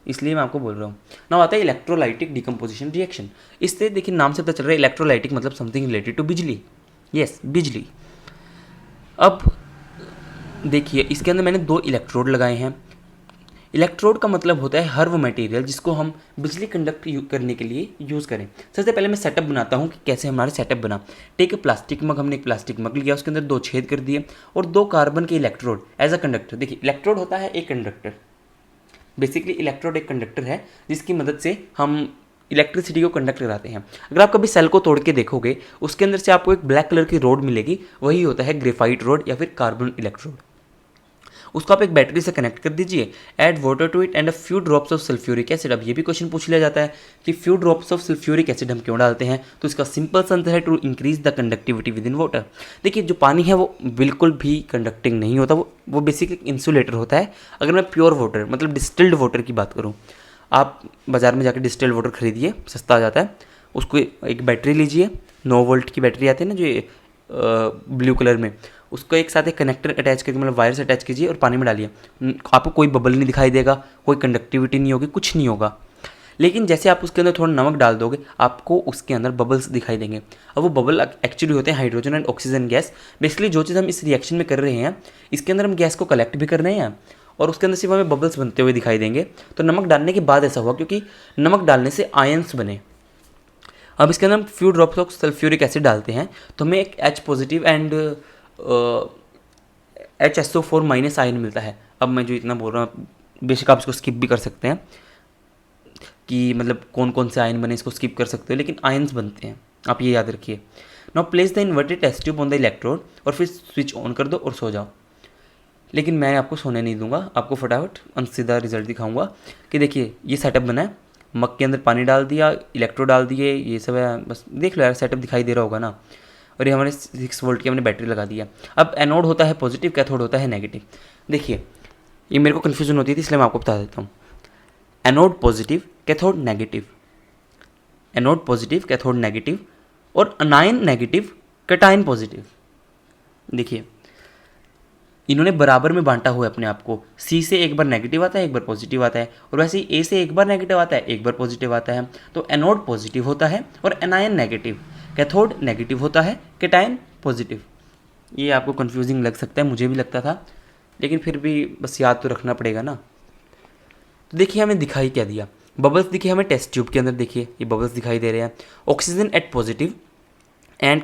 इसलिए मैं आपको बोल रहा हूँ। ना आता है इलेक्ट्रोलाइटिक डिकम्पोजिशन रिएक्शन। इससे देखिए नाम से पता चल रहा है इलेक्ट्रोलाइटिक मतलब समथिंग रिलेटेड टू बिजली। यस बिजली। अब देखिए इसके अंदर मैंने 2 इलेक्ट्रोड लगाए हैं। इलेक्ट्रोड का मतलब होता है हर वो मटेरियल जिसको हम बिजली कंडक्ट करने के लिए यूज़ करें। सबसे पहले मैं सेटअप बनाता हूँ कि कैसे हमारा सेटअप बना। टेक प्लास्टिक मग, हमने एक प्लास्टिक मग लिया, उसके अंदर 2 छेद कर दिए और 2 कार्बन के इलेक्ट्रोड एज अ कंडक्टर। देखिए इलेक्ट्रोड होता है एक कंडक्टर, बेसिकली इलेक्ट्रोड एक कंडक्टर है जिसकी मदद से हम इलेक्ट्रिसिटी को कंडक्ट कराते हैं। अगर आप कभी सेल को तोड़ के देखोगे उसके अंदर से आपको एक ब्लैक कलर की रोड मिलेगी, वही होता है ग्रेफाइट रोड या फिर कार्बन इलेक्ट्रोड। उसको आप एक बैटरी से कनेक्ट कर दीजिए, add water to it and a few drops of sulphuric acid. अब ये भी क्वेश्चन पूछ लिया जाता है कि few drops of sulphuric acid हम क्यों डालते हैं, तो इसका सिंपल सा आंसर है to increase the conductivity within water. देखिए जो पानी है वो बिल्कुल भी कंडक्टिंग नहीं होता, वो बेसिकली इंसुलेटर होता है। अगर मैं प्योर वाटर मतलब डिस्टिल्ड वाटर की बात करूँ, आप बाज़ार में जाकर डिस्टिल्ड वाटर खरीदिए, सस्ता आ जाता है, उसको एक बैटरी लीजिए, 9 वोल्ट की बैटरी आती है ना जो ब्लू कलर में, उसको एक साथ एक कनेक्टर अटैच करके मतलब वायर से अटैच कीजिए और पानी में डालिए। आपको कोई बबल नहीं दिखाई देगा, कोई कंडक्टिविटी नहीं होगी, कुछ नहीं होगा। लेकिन जैसे आप उसके अंदर थोड़ा नमक डाल दोगे, आपको उसके अंदर बबल्स दिखाई देंगे। अब वो बबल एक्चुअली होते हैं hydrogen and oxygen gas. Basically जो चीज़ हम इस रिएक्शन में कर रहे हैं, इसके अंदर हम गैस को कलेक्ट भी कर रहे हैं और उसके अंदर सिर्फ हमें बबल्स बनते हुए दिखाई देंगे। तो नमक डालने के बाद ऐसा हुआ क्योंकि नमक डालने से आयंस बने। अब इसके अंदर हम few drops of sulphuric acid डालते हैं तो हमें एक H positive and HSO4 minus ion मिलता है। अब मैं जो इतना बोल रहा हूँ बेशक आप इसको स्किप भी कर सकते हैं कि मतलब कौन कौन से आयन बने, इसको स्किप कर सकते हो, लेकिन आयन्स बनते हैं, आप ये याद रखिए। Now place the inverted test tube on the electrode और फिर स्विच ऑन कर दो और सो जाओ। लेकिन मैं आपको सोने नहीं दूंगा, आपको फटाफट सीधा रिजल्ट दिखाऊंगा कि देखिए ये सेटअप बना है, मग के अंदर पानी डाल दिया, इलेक्ट्रोड डाल दिए, ये सब है, बस देख लो यार सेटअप दिखाई दे रहा होगा ना। और ये हमारे 6 वोल्ट की हमने बैटरी लगा दिया। अब एनोड होता है पॉजिटिव, कैथोड होता है नेगेटिव। देखिए ये मेरे को कन्फ्यूजन होती थी इसलिए मैं आपको बता देता हूँ। Anode positive, cathode negative, anode positive, cathode negative और अनायन नेगेटिव, कैटायन पॉजिटिव। देखिए इन्होंने बराबर में बांटा हुआ है अपने आप को। सी से एक बार नेगेटिव आता है, एक बार पॉजिटिव आता है, और वैसे ही ए से एक बार नेगेटिव आता है, एक बार पॉजिटिव आता है। तो एनोड पॉजिटिव होता है और एनायन नेगेटिव, कैथोड नेगेटिव होता है, कैटायन पॉजिटिव। ये आपको कंफ्यूजिंग लग सकता है, मुझे भी लगता था, लेकिन फिर भी बस याद तो रखना पड़ेगा ना। तो देखिए हमें दिखाई क्या दिया, बबल्स दिखे हमें टेस्ट ट्यूब के अंदर। देखिए ये बबल्स दिखाई दे रहे हैं, ऑक्सीजन एट पॉजिटिव एंड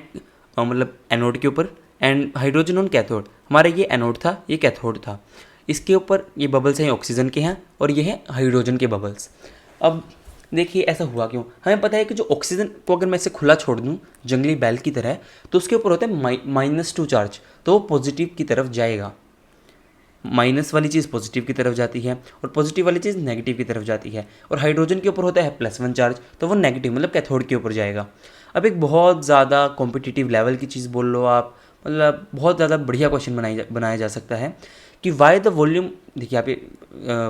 मतलब एनोड के ऊपर एंड हाइड्रोजन ऑन कैथोड। हमारा ये एनोड था, ये कैथोड था। इसके ऊपर ये बबल्स हैं ऑक्सीजन के हैं और ये हैं हाइड्रोजन के बबल्स। अब देखिए ऐसा हुआ क्यों, हमें पता है कि जो ऑक्सीजन को अगर मैं इसे खुला छोड़ दूँ जंगली बैल की तरह, तो उसके ऊपर होता है -2 चार्ज, तो वो पॉजिटिव की तरफ जाएगा। माइनस वाली चीज़ पॉजिटिव की तरफ जाती है और पॉजिटिव वाली चीज़ नेगेटिव की तरफ जाती है। और हाइड्रोजन के ऊपर होता है +1 चार्ज, तो वो नेगेटिव मतलब कैथोड के ऊपर जाएगा। अब एक बहुत ज़्यादा कॉम्पिटिटिव लेवल की चीज़ बोल लो आप, मतलब बहुत ज़्यादा बढ़िया क्वेश्चन बनाया जा सकता है कि वाई द वॉल्यूम। देखिए आप ये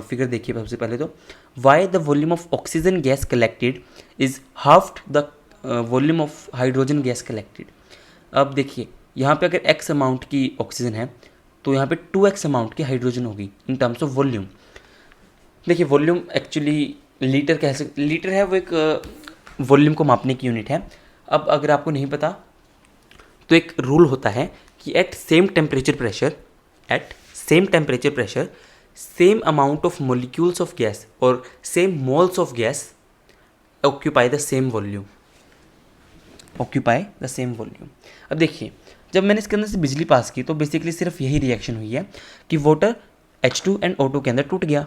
फिगर देखिए सबसे पहले तो, why the volume of oxygen gas collected is half the volume of hydrogen gas collected. अब देखिए यहाँ पे अगर x अमाउंट की ऑक्सीजन है तो यहाँ पे 2x अमाउंट की हाइड्रोजन होगी इन टर्म्स ऑफ वॉल्यूम। देखिए वॉल्यूम एक्चुअली लीटर कह सकते, लीटर है वो एक वॉल्यूम को मापने की यूनिट है। अब अगर आपको नहीं पता तो एक रूल होता है कि at same temperature pressure same amount of molecules of gas और same moles of gas occupy the same volume. अब देखिए जब मैंने इसके अंदर से बिजली पास की तो बेसिकली सिर्फ यही रिएक्शन हुई है कि वाटर H2 एंड O2 के अंदर टूट गया।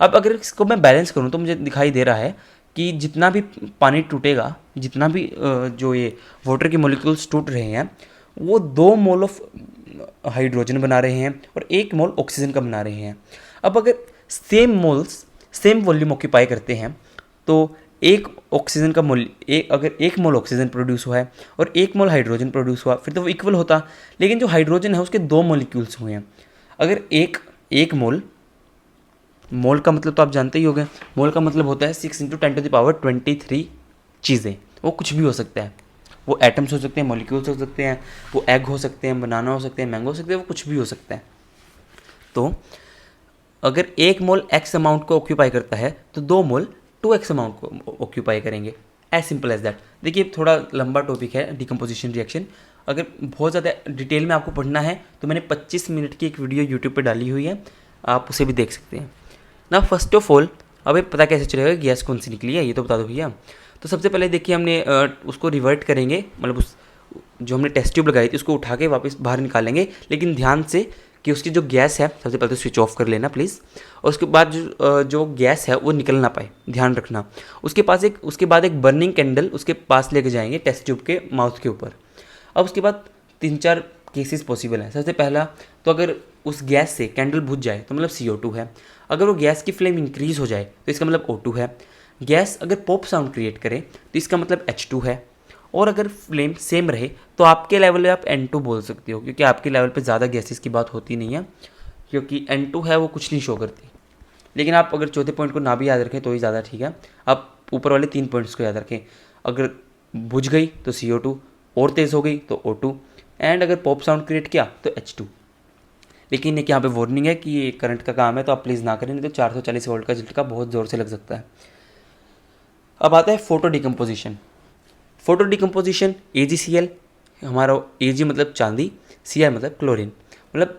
अब अगर इसको मैं बैलेंस करूँ तो मुझे दिखाई दे रहा है कि जितना भी पानी टूटेगा, जितना भी जो ये वाटर के मॉलिक्यूल्स टूट रहे हैं, वो 2 मोल ऑफ हाइड्रोजन बना रहे हैं और 1 मोल ऑक्सीजन का बना रहे हैं। अब अगर same moles same volume occupy करते हैं तो एक ऑक्सीजन का मोल अगर 1 मोल ऑक्सीजन प्रोड्यूस हुआ है और 1 मोल हाइड्रोजन प्रोड्यूस हुआ फिर तो वो इक्वल होता। लेकिन जो हाइड्रोजन है उसके 2 मॉलिक्यूल्स हुए हैं। अगर एक मोल का मतलब तो आप जानते ही होंगे, मोल का मतलब होता है 6 × 10⁻23 चीज़ें। वो कुछ भी हो सकता है, वो एटम्स हो सकते हैं, मॉलिक्यूल्स हो सकते हैं, वो एग हो सकते हैं, बनाना हो सकते हैं, मैंगो हो सकते हैं, वो कुछ भी हो सकता है। तो अगर 1 मोल x अमाउंट को ऑक्यूपाई करता है तो 2 मोल 2x अमाउंट को ऑक्यूपाई करेंगे। As simple as that. देखिए थोड़ा लंबा टॉपिक है डिकम्पोजिशन रिएक्शन, अगर बहुत ज़्यादा डिटेल में आपको पढ़ना है तो मैंने 25 मिनट की एक वीडियो यूट्यूब पे डाली हुई है, आप उसे भी देख सकते हैं ना। फर्स्ट ऑफ ऑल अभी पता कैसे चलेगा गैस कौन सी निकली है, ये तो बता दो भैया। तो सबसे पहले देखिए हमने उसको रिवर्ट करेंगे, मतलब उस जो हमने टेस्ट ट्यूब लगाई थी उसको उठा के वापस बाहर निकालेंगे, लेकिन ध्यान से कि उसकी जो गैस है सबसे पहले तो स्विच ऑफ कर लेना प्लीज़, और उसके बाद जो गैस है वो निकल ना पाए, ध्यान रखना। उसके बाद एक बर्निंग कैंडल उसके पास लेके जाएंगे टेस्ट ट्यूब के माउथ के ऊपर। अब उसके बाद 3-4 केसेस पॉसिबल हैं। सबसे पहला तो अगर उस गैस से कैंडल बुझ जाए तो मतलब CO2 है। अगर वो गैस की फ्लेम इंक्रीज हो जाए तो इसका मतलब O2 है। गैस अगर पॉप साउंड क्रिएट करे तो इसका मतलब H2 है। और अगर फ्लेम सेम रहे तो आपके लेवल पे आप N2 बोल सकते हो, क्योंकि आपके लेवल पे ज़्यादा गैसेस की बात होती नहीं है, क्योंकि N2 है वो कुछ नहीं शो करती। लेकिन आप अगर चौथे पॉइंट को ना भी याद रखें तो ही ज़्यादा ठीक है, आप ऊपर वाले 3 पॉइंट्स को याद रखें। अगर बुझ गई तो CO2, और तेज़ हो गई तो O2, एंड अगर पॉप साउंड क्रिएट किया तो H2। लेकिन एक यहाँ पे वार्निंग है कि ये करंट का काम है, तो आप प्लीज़ ना करें, नहीं तो 440 वोल्ट का झटका बहुत ज़ोर से लग सकता है। अब आता है photo decomposition. Photo decomposition AgCl, हमारा Ag मतलब चांदी, Cl मतलब क्लोरीन, मतलब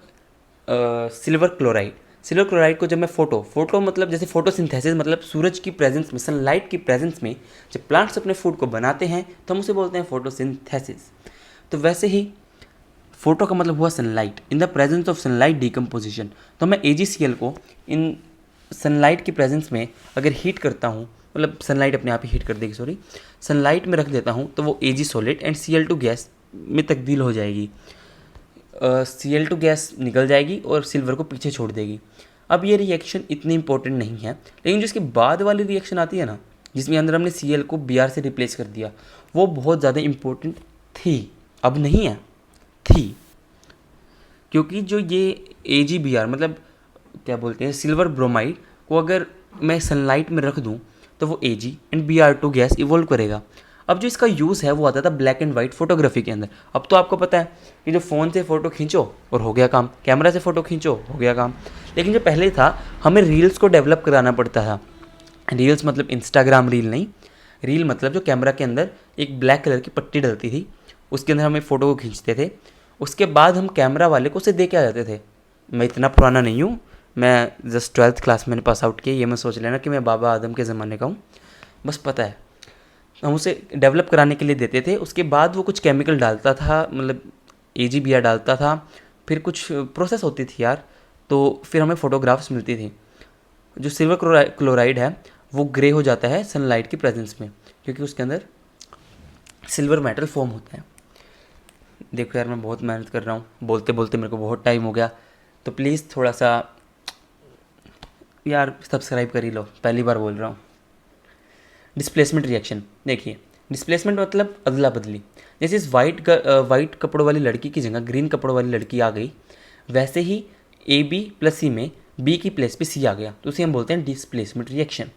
सिल्वर क्लोराइड। सिल्वर क्लोराइड को जब मैं फोटो मतलब जैसे फोटोसिंथेसिस मतलब सूरज की प्रेजेंस में, सनलाइट की प्रेजेंस में जब प्लांट्स अपने फूड को बनाते हैं तो हम उसे बोलते हैं फोटोसिंथेसिस। तो वैसे ही फोटो का मतलब हुआ sunlight, in the presence of sunlight decomposition. तो मैं AgCl को इन सनलाइट की प्रेजेंस में अगर हीट करता हूँ, मतलब सनलाइट अपने आप ही हीट कर देगी, सॉरी, सनलाइट में रख देता हूँ तो वो Ag solid and Cl2 gas में तब्दील हो जाएगी। Cl2 गैस निकल जाएगी और सिल्वर को पीछे छोड़ देगी। अब ये रिएक्शन इतनी इंपॉर्टेंट नहीं है, लेकिन जो इसके बाद वाली रिएक्शन आती है ना, जिसमें अंदर हमने Cl को Br से रिप्लेस कर दिया, वो बहुत ज़्यादा इंपॉर्टेंट थी, अब नहीं है, थी। क्योंकि जो ये AgBr मतलब क्या बोलते हैं, सिल्वर ब्रोमाइड को अगर मैं सनलाइट में रख दूं तो वो Ag and Br2 gas evolve करेगा। अब जो इसका यूज़ है वो आता था ब्लैक एंड वाइट फोटोग्राफी के अंदर। अब तो आपको पता है कि जो फ़ोन से फ़ोटो खींचो और हो गया काम, कैमरा से फ़ोटो खींचो हो गया काम। लेकिन जो पहले था, हमें रील्स को डेवलप कराना पड़ता था। रील्स मतलब इंस्टाग्राम रील नहीं, रील मतलब जो कैमरा के अंदर एक ब्लैक कलर की पट्टी डलती थी, उसके अंदर हमें फ़ोटो को खींचते थे। उसके बाद हम कैमरा वाले को उसे दे के आ जाते थे। मैं इतना पुराना नहीं हूँ, मैं जस्ट 12th क्लास मैंने पास आउट किया, ये मैं सोच लेना कि मैं बाबा आदम के ज़माने का हूँ, बस पता है। हम उसे डेवलप कराने के लिए देते थे, उसके बाद वो कुछ केमिकल डालता था, मतलब AgBr डालता था, फिर कुछ प्रोसेस होती थी यार, तो फिर हमें फ़ोटोग्राफ्स मिलती थी। जो सिल्वर क्लोराइड है वो ग्रे हो जाता है सनलाइट की प्रेजेंस में, क्योंकि उसके अंदर सिल्वर मेटल फॉर्म होता है। देखो यार, मैं बहुत मेहनत कर रहा हूँ, बोलते बोलते मेरे को बहुत टाइम हो गया, तो प्लीज़ थोड़ा सा यार सब्सक्राइब कर ही लो, पहली बार बोल रहा हूँ। डिस्प्लेसमेंट रिएक्शन देखिए, डिस्प्लेसमेंट मतलब अदला बदली। जैसे इस वाइट कपड़ों वाली लड़की की जगह ग्रीन कपड़ों वाली लड़की आ गई, वैसे ही AB + C में B की प्लेस पे C आ गया, तो उसे हम बोलते हैं डिस्प्लेसमेंट रिएक्शन।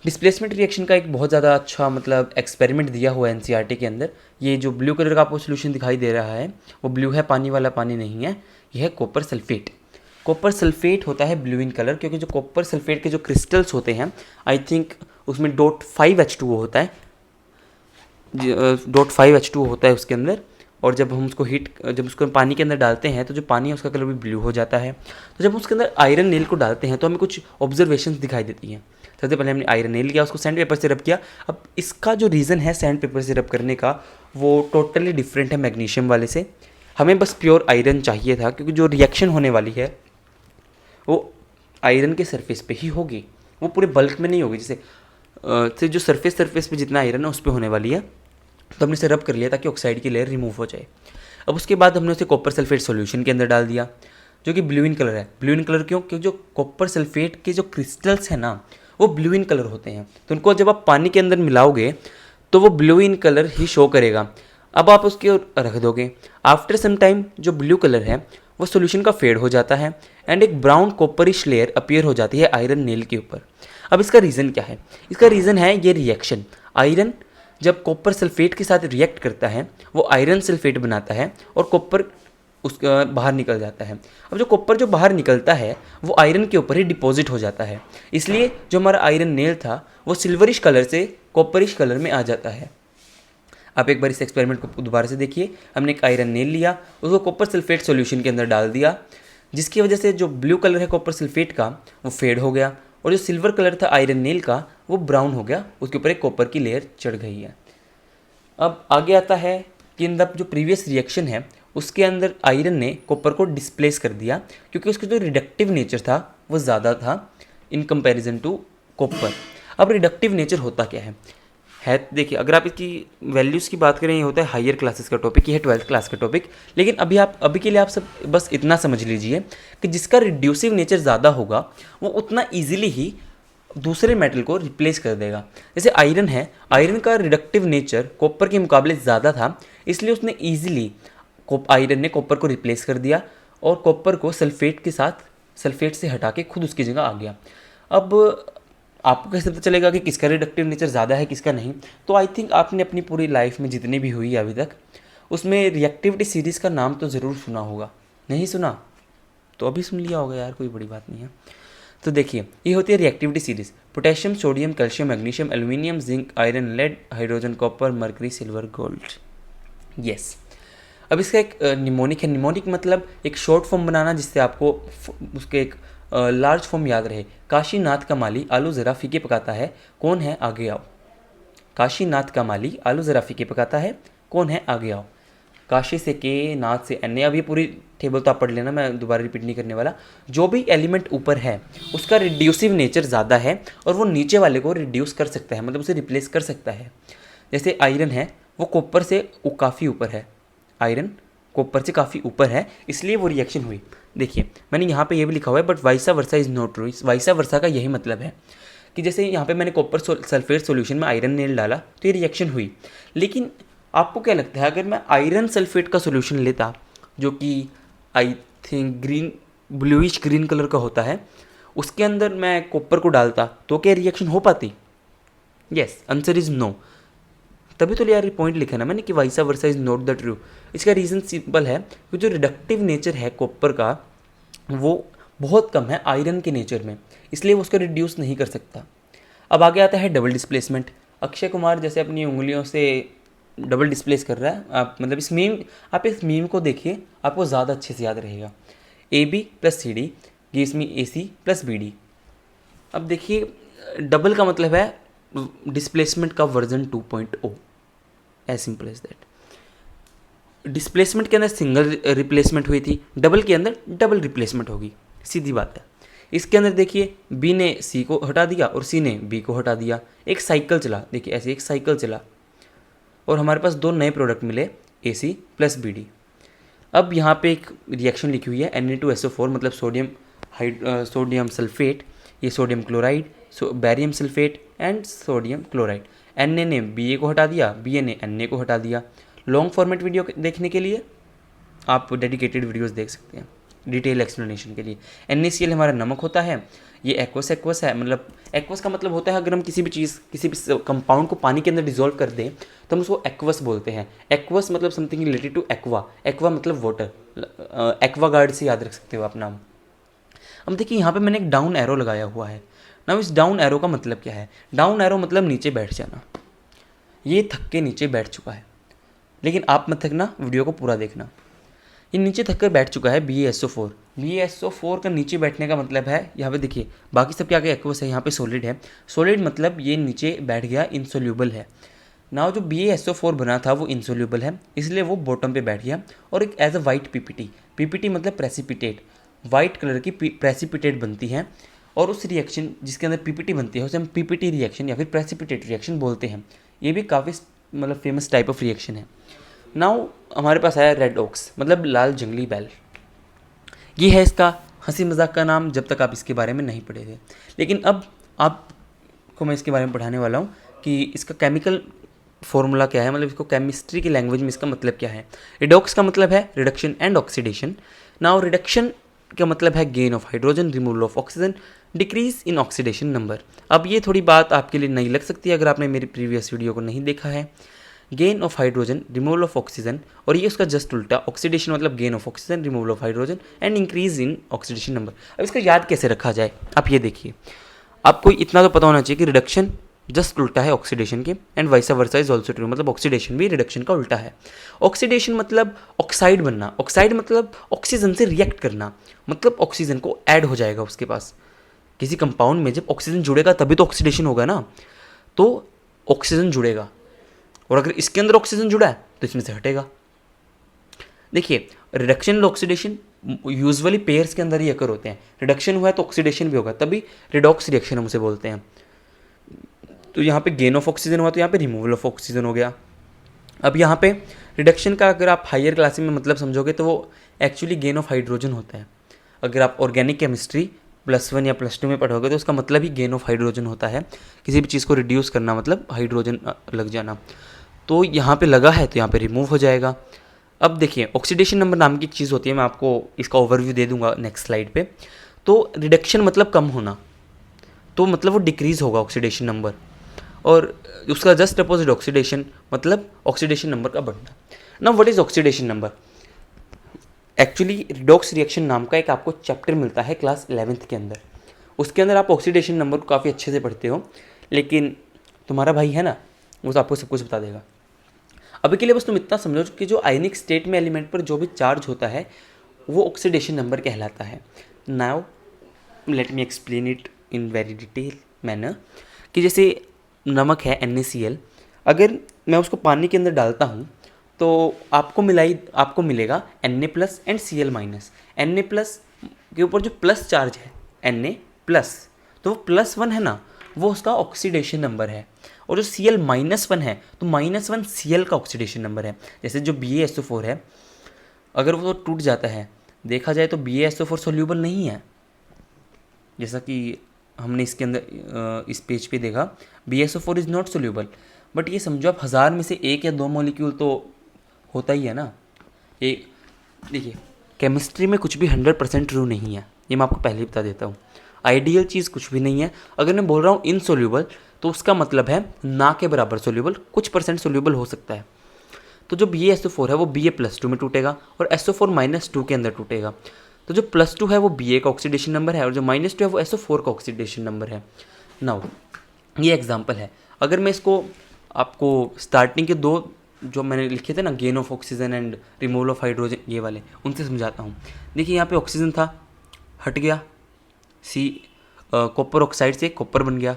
डिस्प्लेसमेंट रिएक्शन का एक बहुत ज़्यादा अच्छा मतलब एक्सपेरिमेंट दिया हुआ है NCERT के अंदर। ये जो ब्लू कलर का आपको सोल्यूशन दिखाई दे रहा है वो ब्लू है, पानी वाला पानी नहीं है, यह है कॉपर सल्फेट। कॉपर सल्फेट होता है ब्लू इन कलर, क्योंकि जो कॉपर सल्फेट के जो क्रिस्टल्स होते हैं, आई थिंक उसमें .5H2O होता है, .5H2O होता है उसके अंदर। और जब हम उसको जब उसको पानी के अंदर डालते हैं तो जो पानी है उसका कलर भी ब्लू हो जाता है। तो जब उसके अंदर आयरन नेल को डालते हैं तो हमें कुछ ऑब्जर्वेशंस दिखाई देती हैं। सबसे पहले हमने आयरन नेल लिया, उसको सैंड पेपर से रब किया। अब इसका जो रीज़न है सैंड पेपर से रब करने का वो टोटली डिफरेंट है मैग्नीशियम वाले से। हमें बस प्योर आयरन चाहिए था, क्योंकि जो रिएक्शन होने वाली है वो आयरन के सरफेस पे ही होगी, वो पूरे बल्क में नहीं होगी। जैसे जो सरफेस पे जितना आयरन है उस पर होने वाली है, तो हमने इसे रब कर लिया ताकि ऑक्साइड की लेयर रिमूव हो जाए। अब उसके बाद हमने उसे कॉपर सल्फेट सॉल्यूशन के अंदर डाल दिया, जो कि ब्लू इन कलर है। ब्लू इन कलर क्यों? क्योंकि जो कॉपर सल्फेट के जो क्रिस्टल्स हैं ना वो ब्लू इन कलर होते हैं, तो उनको जब आप पानी के अंदर मिलाओगे तो वो blue in colour he show करेगा। अब आप उसके रख दोगे, आफ्टर सम टाइम जो ब्लू कलर है वो सोल्यूशन का फेड हो जाता है एंड एक ब्राउन कॉपरिश लेयर अपीयर हो जाती है आयरन नेल के ऊपर। अब इसका रीज़न क्या है? इसका रीज़न है ये रिएक्शन। आयरन जब कॉपर सल्फेट के साथ रिएक्ट करता है वो आयरन सल्फेट बनाता है और कॉपर उसका बाहर निकल जाता है। अब जो कॉपर जो बाहर निकलता है वो आयरन के ऊपर ही डिपॉजिट हो जाता है, इसलिए जो हमारा आयरन नेल था वो सिल्वरिश कलर से कॉपरिश कलर में आ जाता है। आप एक बार इस एक्सपेरिमेंट को दोबारा से देखिए। हमने एक आयरन नेल लिया, उसको कॉपर सल्फेट सॉल्यूशन के अंदर डाल दिया, जिसकी वजह से जो ब्लू कलर है कॉपर सल्फेट का वो फेड हो गया और जो सिल्वर कलर था आयरन नेल का वो ब्राउन हो गया, उसके ऊपर एक कॉपर की लेयर चढ़ गई है। अब आगे आता है कि इन द जो प्रीवियस रिएक्शन है उसके अंदर आयरन ने कॉपर को डिस्प्लेस कर दिया, क्योंकि उसका जो रिडक्टिव नेचर था वो ज़्यादा था इन कंपैरिजन टू कॉपर। अब रिडक्टिव नेचर होता क्या है? है। देखिए अगर आप इसकी वैल्यूज़ की बात करें, ये होता है हायर क्लासेस का टॉपिक, ये है 12th क्लास का टॉपिक। लेकिन अभी के लिए आप सब बस इतना समझ लीजिए कि जिसका रिड्यूसिव नेचर ज़्यादा होगा वो उतना ईजिली ही दूसरे मेटल को रिप्लेस कर देगा। जैसे आयरन है, आयरन का रिडक्टिव नेचर कॉपर के मुकाबले ज़्यादा था, इसलिए उसने ईजिली आयरन ने कॉपर को रिप्लेस कर दिया और कॉपर को सल्फेट से हटा के खुद उसकी जगह आ गया। अब आपको कैसे पता चलेगा कि किसका रिडक्टिव नेचर ज़्यादा है किसका नहीं? तो आई थिंक आपने अपनी पूरी लाइफ में जितनी भी हुई है अभी तक, उसमें रिएक्टिविटी सीरीज़ का नाम तो ज़रूर सुना होगा। नहीं सुना तो अभी सुन लिया होगा यार, कोई बड़ी बात नहीं है। तो देखिए ये होती है reactivity series, potassium, sodium, calcium, magnesium, aluminium, zinc, iron, lead, hydrogen, copper, mercury, silver, gold. Yes. अब इसका एक निमोनिक है। निमोनिक मतलब एक शॉर्ट फॉर्म बनाना जिससे आपको उसके एक लार्ज फॉर्म याद रहे। काशीनाथ का माली आलू ज़रा फीके पकाता है, कौन है आगे आओ। काशीनाथ का माली आलू ज़रा फीके पकाता है, कौन है आगे आओ। काशी से के, नाथ से अन्य। अब ये पूरी टेबल तो आप पढ़ लेना, मैं दोबारा रिपीट नहीं करने वाला। जो भी एलिमेंट ऊपर है उसका रिड्यूसिव नेचर ज़्यादा है और वो नीचे वाले को रिड्यूस कर सकता है, मतलब उसे रिप्लेस कर सकता है। जैसे आयरन है, वो कॉपर से काफ़ी ऊपर है, आयरन कॉपर से काफ़ी ऊपर है, इसलिए वो रिएक्शन हुई। देखिए मैंने यहाँ पे ये भी लिखा हुआ है, but vice versa is not true. Vice versa का यही मतलब है कि जैसे यहाँ पे मैंने कॉपर सल्फेट सॉल्यूशन में आयरन नेल डाला तो ये रिएक्शन हुई। लेकिन आपको क्या लगता है अगर मैं आयरन सल्फेट का सॉल्यूशन लेता, जो कि I think bluish green colour का होता है, उसके अंदर मैं कॉपर को डालता तो क्या रिएक्शन हो पाती? Yes, answer is no. तभी तो यार पॉइंट लिखा ना मैंने कि vice versa is not the true. इसका रीज़न सिंपल है कि जो रिडक्टिव नेचर है कॉपर का वो बहुत कम है आयरन के नेचर में, इसलिए वो उसको रिड्यूस नहीं कर सकता। अब आगे आता है डबल डिस्प्लेसमेंट। अक्षय कुमार जैसे अपनी उंगलियों से डबल डिस्प्लेस कर रहा है, आप मतलब आप इस मीम को देखिए, आपको ज़्यादा अच्छे से याद रहेगा। A B plus C D gives me A C plus B D. अब देखिए डबल का मतलब है डिस्प्लेसमेंट का version 2.0, as simple as that. Displacement के अंदर सिंगल रिप्लेसमेंट हुई थी, डबल के अंदर डबल रिप्लेसमेंट होगी, सीधी बात है। इसके अंदर देखिए बी ने सी को हटा दिया और सी ने बी को हटा दिया, एक साइकिल चला। देखिए ऐसे एक साइकिल चला और हमारे पास दो नए प्रोडक्ट मिले, ए सी प्लस बी डी। अब यहाँ पे एक रिएक्शन लिखी हुई है Na2SO4, मतलब सोडियम सल्फेट, ये sodium chloride, barium sulphate and sodium chloride. Na ने Ba को हटा दिया, Ba ने Na को हटा दिया। लॉन्ग फॉर्मेट वीडियो देखने के लिए आप डेडिकेटेड वीडियोस देख सकते हैं डिटेल एक्सप्लेनेशन के लिए। NaCl हमारा नमक होता है, ये एक्वस है, मतलब एक्वस का मतलब होता है अगर हम किसी भी कंपाउंड को पानी के अंदर डिजोल्व कर दें तो हम उसको एक्वस बोलते हैं। एक्वस मतलब something related to aqua, aqua मतलब वाटर, एक्वा गार्ड से याद रख सकते हो आप नाम। अब देखिए यहाँ पे मैंने एक डाउन एरो लगाया हुआ है ना। इस डाउन एरो का मतलब क्या है? डाउन एरो मतलब नीचे बैठ जाना। ये थक के नीचे बैठ चुका है, लेकिन आप मत थकना, वीडियो को पूरा देखना। ये नीचे थक कर बैठ चुका है BaSO4। BaSO4 का नीचे बैठने का मतलब है, यहाँ पे देखिए बाकी सब क्या क्या एक्वस है, यहाँ पे सॉलिड है। सॉलिड मतलब ये नीचे बैठ गया, इनसोल्यूबल है ना। जो BaSO4 बना था वो इनसोल्यूबल है, इसलिए वो बॉटम पे बैठ गया और एक एज अ वाइट पीपीटी मतलब प्रेसिपिटेट, वाइट कलर की प्रेसिपिटेट बनती है। और उस रिएक्शन जिसके अंदर पीपीटी बनती है उसे हम पीपीटी रिएक्शन या फिर प्रेसिपिटेट रिएक्शन बोलते हैं। ये भी काफ़ी मतलब फेमस टाइप ऑफ रिएक्शन है। नाउ हमारे पास आया रेड ओक्स, मतलब लाल जंगली बैल। ये है इसका हंसी मजाक का नाम, जब तक आप इसके बारे में नहीं पढ़े थे। लेकिन अब आपको मैं इसके बारे में पढ़ाने वाला हूँ कि इसका केमिकल फॉर्मूला क्या है, मतलब इसको केमिस्ट्री की लैंग्वेज में इसका मतलब क्या है। रिडॉक्स का मतलब है reduction and oxidation. Now reduction का मतलब है gain of hydrogen, removal of oxygen, decrease in oxidation number. अब ये थोड़ी बात आपके लिए नई लग सकती है अगर आपने मेरी प्रीवियस वीडियो को नहीं देखा है। Gain of hydrogen, removal of oxygen, और ये उसका जस्ट उल्टा, ऑक्सीडेशन मतलब gain of oxygen, removal of hydrogen and increase in oxidation number. अब इसका याद कैसे रखा जाए, आप ये देखिए। आपको इतना तो पता होना चाहिए कि रिडक्शन जस्ट उल्टा है ऑक्सीडेशन के, and वाइसा versa is also true, मतलब ऑक्सीडेशन भी रिडक्शन का उल्टा है। ऑक्सीडेशन मतलब ऑक्साइड बनना, ऑक्साइड मतलब ऑक्सीजन से रिएक्ट करना, मतलब ऑक्सीजन को ऐड हो जाएगा उसके पास। किसी कंपाउंड में जब ऑक्सीजन जुड़ेगा तभी तो ऑक्सीडेशन होगा ना, तो ऑक्सीजन जुड़ेगा, और अगर इसके अंदर ऑक्सीजन जुड़ा है तो इसमें से हटेगा। देखिए रिडक्शन और ऑक्सीडेशन यूजुअली पेयर्स के अंदर ही अकर होते हैं। रिडक्शन हुआ है तो ऑक्सीडेशन भी होगा, तभी रिडॉक्स रिएक्शन हम उसे बोलते हैं। तो यहाँ पे गेन ऑफ ऑक्सीजन हुआ, तो यहाँ पे रिमूवल ऑफ ऑक्सीजन हो गया। अब यहाँ पे रिडक्शन का अगर आप हायर क्लासेस में मतलब समझोगे तो वो एक्चुअली गेन ऑफ हाइड्रोजन होता है। अगर आप ऑर्गेनिक केमिस्ट्री +1 या +2 में पढ़ोगे तो उसका मतलब ही गेन ऑफ हाइड्रोजन होता है। किसी भी चीज़ को रिड्यूस करना मतलब हाइड्रोजन लग जाना। तो यहाँ पे लगा है तो यहाँ पे रिमूव हो जाएगा। अब देखिए ऑक्सीडेशन नंबर नाम की एक चीज़ होती है, मैं आपको इसका ओवरव्यू दे दूंगा नेक्स्ट स्लाइड पे। तो रिडक्शन मतलब कम होना, तो मतलब वो डिक्रीज़ होगा ऑक्सीडेशन नंबर, और उसका जस्ट अपोजिट ऑक्सीडेशन मतलब ऑक्सीडेशन नंबर का बढ़ना। Now what is oxidation number? Actually redox reaction नाम का एक आपको चैप्टर मिलता है क्लास 11th के अंदर। उसके अंदर आप ऑक्सीडेशन नंबर को काफ़ी अच्छे से पढ़ते हो, लेकिन तुम्हारा भाई है ना, वो तो आपको सब कुछ बता देगा। अभी के लिए बस तुम इतना समझो कि जो आयनिक स्टेट में एलिमेंट पर जो भी चार्ज होता है वो ऑक्सीडेशन नंबर कहलाता है। Now let me explain it in very detail manner. कि जैसे नमक है NaCl, अगर मैं उसको पानी के अंदर डालता हूँ तो आपको मिलेगा Na+ एंड Cl-। Na+ के ऊपर जो प्लस चार्ज है Na+, तो वो +1 है ना, वो उसका ऑक्सीडेशन नंबर है। और जो Cl-1 है तो -1 Cl का ऑक्सीडेशन नंबर है। जैसे जो BaSO4 है, अगर वो टूट जाता है, देखा जाए तो BaSO4 सोल्यूबल नहीं है, जैसा कि हमने इसके अंदर इस पेज पे देखा BaSO4 is not soluble. But ये समझो आप 1000 में से 1 या 2 मॉलिक्यूल तो होता ही है ना। एक देखिए केमिस्ट्री में कुछ भी 100% ट्रू नहीं है, ये मैं आपको पहले ही बता देता हूँ। आइडियल चीज़ कुछ भी नहीं है। अगर मैं बोल रहा हूँ इनसोल्यूबल तो उसका मतलब है ना के बराबर सोल्यूबल, कुछ परसेंट सोल्यूबल हो सकता है। तो जो BaSO4 है वो Ba+2 में टूटेगा और SO4-2 के अंदर टूटेगा। तो जो +2 है वो Ba का ऑक्सीडेशन नंबर है और जो -2 है वो SO4 का ऑक्सीडेशन नंबर है। नाउ ये एग्जांपल है। अगर मैं इसको आपको स्टार्टिंग के 2 जो मैंने लिखे थे ना, gain of oxygen and removal of hydrogen, ये वाले उनसे समझाता हूँ। देखिए यहाँ पे ऑक्सीजन था, हट गया, कॉपर ऑक्साइड से कॉपर बन गया।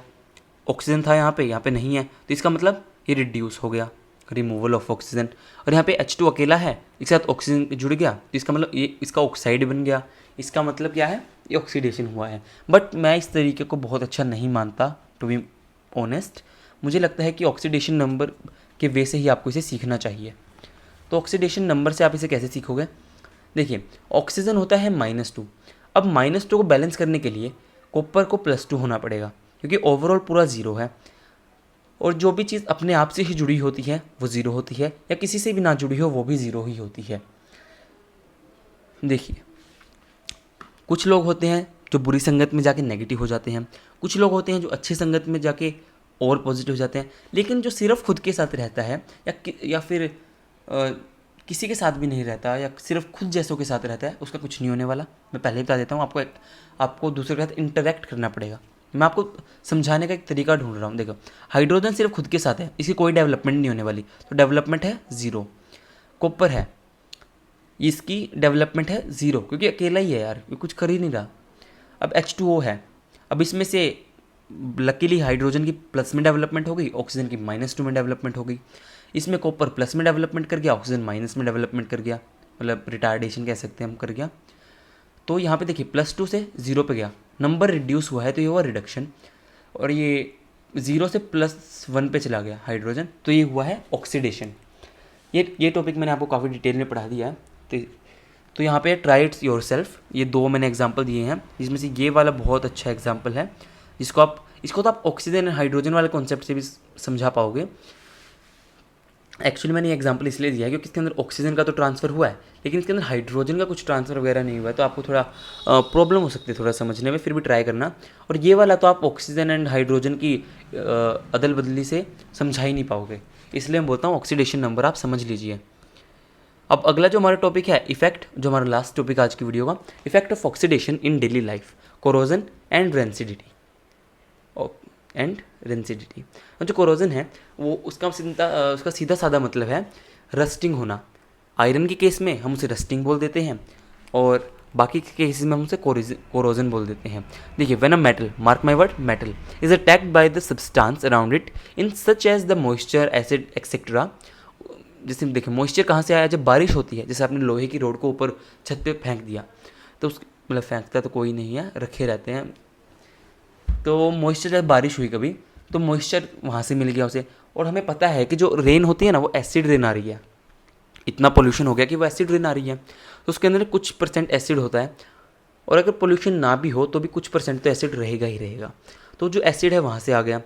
ऑक्सीजन था यहाँ पे नहीं है, तो इसका मतलब ये रिड्यूस हो गया, रिमूवल ऑफ ऑक्सीजन। और यहाँ पे H2 अकेला है, इसके साथ ऑक्सीजन जुड़ गया, तो इसका मतलब ये इसका ऑक्साइड बन गया। इसका मतलब क्या है, ये ऑक्सीडेशन हुआ है। बट मैं इस तरीके को बहुत अच्छा नहीं मानता, टू बी ऑनेस्ट। मुझे लगता है कि ऑक्सीडेशन नंबर के वे से ही आपको इसे सीखना चाहिए। तो ऑक्सीडेशन नंबर से आप इसे कैसे सीखोगे? देखिए ऑक्सीजन होता है -2। अब -2 को बैलेंस करने के लिए कॉपर को +2 होना पड़ेगा, क्योंकि ओवरऑल पूरा 0 है। और जो भी चीज़ अपने आप से ही जुड़ी होती है वो 0 होती है, या किसी से भी ना जुड़ी हो वो भी 0 ही होती है। देखिए कुछ लोग होते हैं जो बुरी संगत में जाके नेगेटिव हो जाते हैं, कुछ लोग होते हैं जो अच्छी संगत में जाके और पॉजिटिव हो जाते हैं। लेकिन जो सिर्फ खुद के साथ रहता है या फिर किसी के साथ भी नहीं रहता या सिर्फ खुद जैसों के साथ रहता है, उसका कुछ नहीं होने वाला। मैं पहले ही बता देता हूँ, आपको दूसरे के साथ इंटरेक्ट करना पड़ेगा। मैं आपको समझाने का एक तरीका ढूंढ रहा हूँ। देखो हाइड्रोजन सिर्फ खुद के साथ है, इसकी कोई डेवलपमेंट नहीं होने वाली, तो डेवलपमेंट है 0। कॉपर है, इसकी डेवलपमेंट है 0, क्योंकि अकेला ही है यार, ये कुछ कर ही नहीं रहा। अब H2O है, अब इसमें से लकीली हाइड्रोजन की प्लस में डेवलपमेंट हो गई, ऑक्सीजन की -2 में डेवलपमेंट हो गई। इसमें कॉपर प्लस में डेवलपमेंट कर गया, ऑक्सीजन माइनस में डेवलपमेंट कर गया, मतलब रिटार्डेशन कह सकते हैं हम, कर गया। तो यहाँ पे देखिए +2 से 0 पे गया, नंबर रिड्यूस हुआ है, तो ये हुआ रिडक्शन। और ये 0 से +1 पे चला गया हाइड्रोजन, तो ये हुआ है ऑक्सीडेशन। ये टॉपिक मैंने आपको काफ़ी डिटेल में पढ़ा दिया है। तो यहाँ पे ट्राई इट्स योर सेल्फ, ये 2 मैंने एग्जाम्पल दिए हैं, जिसमें से ये वाला बहुत अच्छा एग्जाम्पल है, इसको तो आप ऑक्सीजन एंड हाइड्रोजन वाले कॉन्सेप्ट से भी समझा पाओगे। एक्चुअली मैंने ये एग्जांपल इसलिए दिया है क्योंकि इसके अंदर ऑक्सीजन का तो ट्रांसफ़र हुआ है, लेकिन इसके अंदर हाइड्रोजन का कुछ ट्रांसफ़र वगैरह नहीं हुआ है, तो आपको थोड़ा प्रॉब्लम हो सकती है थोड़ा समझने में, फिर भी ट्राई करना। और ये वाला तो आप ऑक्सीजन एंड हाइड्रोजन की अदल बदली से समझा ही नहीं पाओगे, इसलिए मैं बोलता हूँ ऑक्सीडेशन नंबर आप समझ लीजिए। अब अगला जो हमारा टॉपिक है इफेक्ट, जो हमारा लास्ट टॉपिक आज की वीडियो का, effect of oxidation in daily life, corrosion and rancidity. जो कोरोजन है वो उसका सीधा साधा मतलब है रस्टिंग होना। आयरन के केस में हम उसे रस्टिंग बोल देते हैं और बाकी के केसेस में हम उसे कोरोजन बोल देते हैं। देखिए when a metal, mark my word, metal is attacked by the substance around it in such as the moisture, acid etcetera. जैसे देखिए मॉइस्चर कहाँ से आया, जब बारिश होती है, जैसे आपने लोहे की रोड को ऊपर छत पे फेंक दिया, तो उस मतलब फेंकता तो कोई नहीं है, रखे रहते हैं, तो मॉइस्चर जब बारिश हुई कभी, तो मॉइस्चर वहाँ से मिल गया उसे। और हमें पता है कि जो रेन होती है ना वो एसिड रेन आ रही है, इतना पोल्यूशन हो गया कि वो एसिड रेन आ रही है, तो उसके अंदर कुछ परसेंट एसिड होता है। और अगर पोल्यूशन ना भी हो तो भी कुछ परसेंट तो एसिड रहेगा ही रहेगा। तो जो एसिड है वहाँ से आ गया,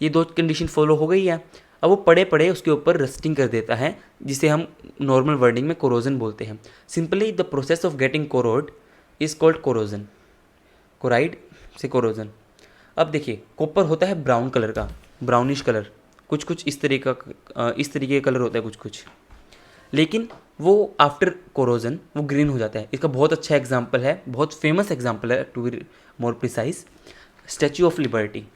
ये दो कंडीशन फॉलो हो गई है। अब वो पड़े पड़े उसके ऊपर रस्टिंग कर देता है, जिसे हम नॉर्मल वर्डिंग में कोरोजन बोलते हैं। Simply the process of getting corrode is called corrosion. Choroid से कोरोजन। अब देखिए कॉपर होता है ब्राउन कलर का, ब्राउनिश कलर, कुछ कुछ इस तरीके का कलर होता है कुछ कुछ, लेकिन वो आफ्टर कोरोजन वो ग्रीन हो जाता है। इसका बहुत अच्छा एग्जाम्पल है, बहुत फेमस एग्जाम्पल है to be more precise, statue of liberty.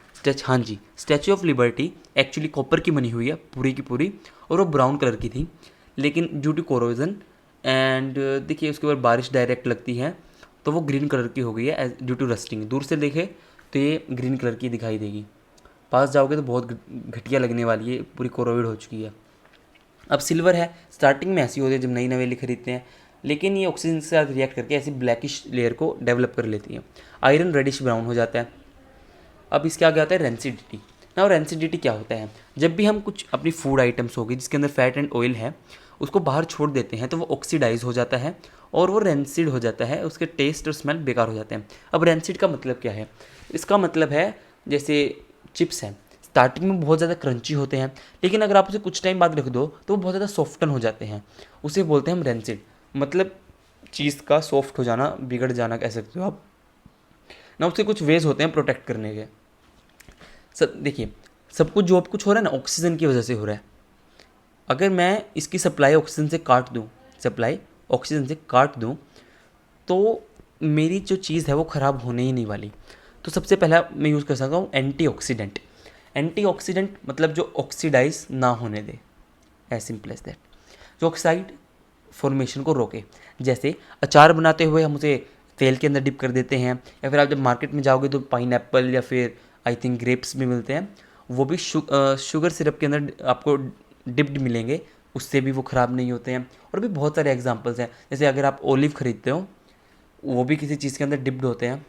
हाँ जी, statue of liberty actually copper की बनी हुई है पूरी की पूरी, और वो ब्राउन कलर की थी, लेकिन ड्यू टू कोरोजन एंड देखिए उसके बाद बारिश डायरेक्ट लगती है तो वो ग्रीन कलर की हो गई है ड्यू टू रस्टिंग। दूर से देखे तो ये ग्रीन कलर की दिखाई देगी, पास जाओगे तो बहुत घटिया लगने वाली है, पूरी कोरोइड हो चुकी है। अब सिल्वर है, स्टार्टिंग में ऐसी होती है जब नई नवेली खरीदते हैं, लेकिन ये ऑक्सीजन के साथ रिएक्ट करके ऐसी ब्लैकिश लेयर को डेवलप कर लेती है। आयरन रेडिश ब्राउन हो जाता है। अब इसके आगे आता है रेंसिडिटी। ना रेंसिडिटी क्या होता है, जब भी हम कुछ अपनी फूड आइटम्स होगी जिसके अंदर फैट एंड ऑयल है उसको बाहर छोड़ देते हैं तो वो ऑक्सीडाइज हो जाता है और वो रेंसिड हो जाता है, उसके टेस्ट और स्मेल बेकार हो जाते हैं। अब रेंसिड का मतलब क्या है, इसका मतलब है जैसे चिप्स हैं, स्टार्टिंग में बहुत ज़्यादा क्रंची होते हैं, लेकिन अगर आप उसे कुछ टाइम बाद रख दो तो वो बहुत ज़्यादा सॉफ्टन हो जाते हैं, उसे बोलते हैं हम रेंसिड। मतलब चीज़ का सॉफ्ट हो जाना, बिगड़ जाना कह सकते हो आप ना। उसके कुछ वेज होते हैं प्रोटेक्ट करने के। सब देखिए, सब कुछ जो कुछ हो रहा है ना ऑक्सीजन की वजह से हो रहा है। अगर मैं इसकी सप्लाई ऑक्सीजन से काट दूँ तो मेरी जो चीज़ है वो ख़राब होने ही नहीं वाली। तो सबसे पहला मैं यूज़ कर सकता हूँ एंटीऑक्सीडेंट। एंटीऑक्सीडेंट मतलब जो ऑक्सीडाइज ना होने दे, एज सिंपल एज दैट, जो ऑक्साइड फॉर्मेशन को रोके। जैसे अचार बनाते हुए हम उसे तेल के अंदर डिप कर देते हैं, या फिर आप जब मार्केट में जाओगे तो पाइनएप्पल या फिर आई थिंक ग्रेप्स भी मिलते हैं, वो भी शुगर सिरप के अंदर आपको डिप्ड मिलेंगे, उससे भी वो ख़राब नहीं होते हैं। और भी बहुत सारे एग्जांपल्स हैं, जैसे अगर आप ओलिव ख़रीदते हो वो भी किसी चीज़ के अंदर डिप्ड होते हैं,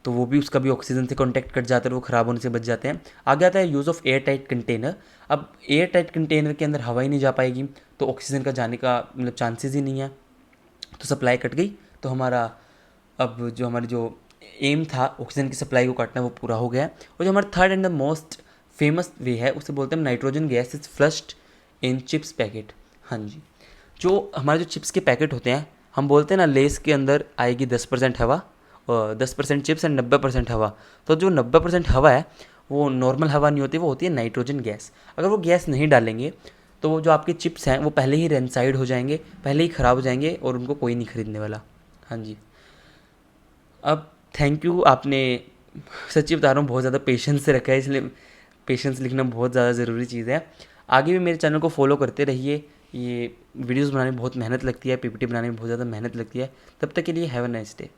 तो वो भी उसका भी ऑक्सीजन से कांटेक्ट कट जाता है, वो ख़राब होने से बच जाते हैं। आगे आता है use of air tight container. अब एयर टाइट कंटेनर के अंदर हवा ही नहीं जा पाएगी तो ऑक्सीजन का जाने का मतलब चांसेस ही नहीं है, तो सप्लाई कट गई। तो हमारा अब जो हमारी जो एम था ऑक्सीजन की सप्लाई को काटना वो पूरा हो गया। और जो हमारा third and the most famous way है उसे बोलते हैं nitrogen gas is flushed in chips packet. हाँ जी, जो हमारे जो चिप्स के पैकेट होते हैं, हम बोलते हैं ना लेस के अंदर आएगी 10% हवा और 10% चिप्स एंड 90% हवा। तो जो 90% हवा है वो नॉर्मल हवा नहीं होती, वो होती है नाइट्रोजन गैस। अगर वो गैस नहीं डालेंगे तो वो जो आपके चिप्स हैं वो पहले ही रेंसाइड हो जाएंगे, पहले ही ख़राब हो जाएंगे और उनको कोई नहीं खरीदने वाला। हाँ जी। अब थैंक यू, आपने सच्ची बता रहा हूँ बहुत ज़्यादा पेशेंस से रखा है, इसलिए पेशेंस लिखना बहुत ज़्यादा ज़रूरी चीज़ है। आगे भी मेरे चैनल को फॉलो करते रहिए। ये वीडियोस बनाने में बहुत मेहनत लगती है, पीपीटी बनाने में बहुत ज़्यादा मेहनत लगती है। तब तक के लिए हैव अ नाइस डे।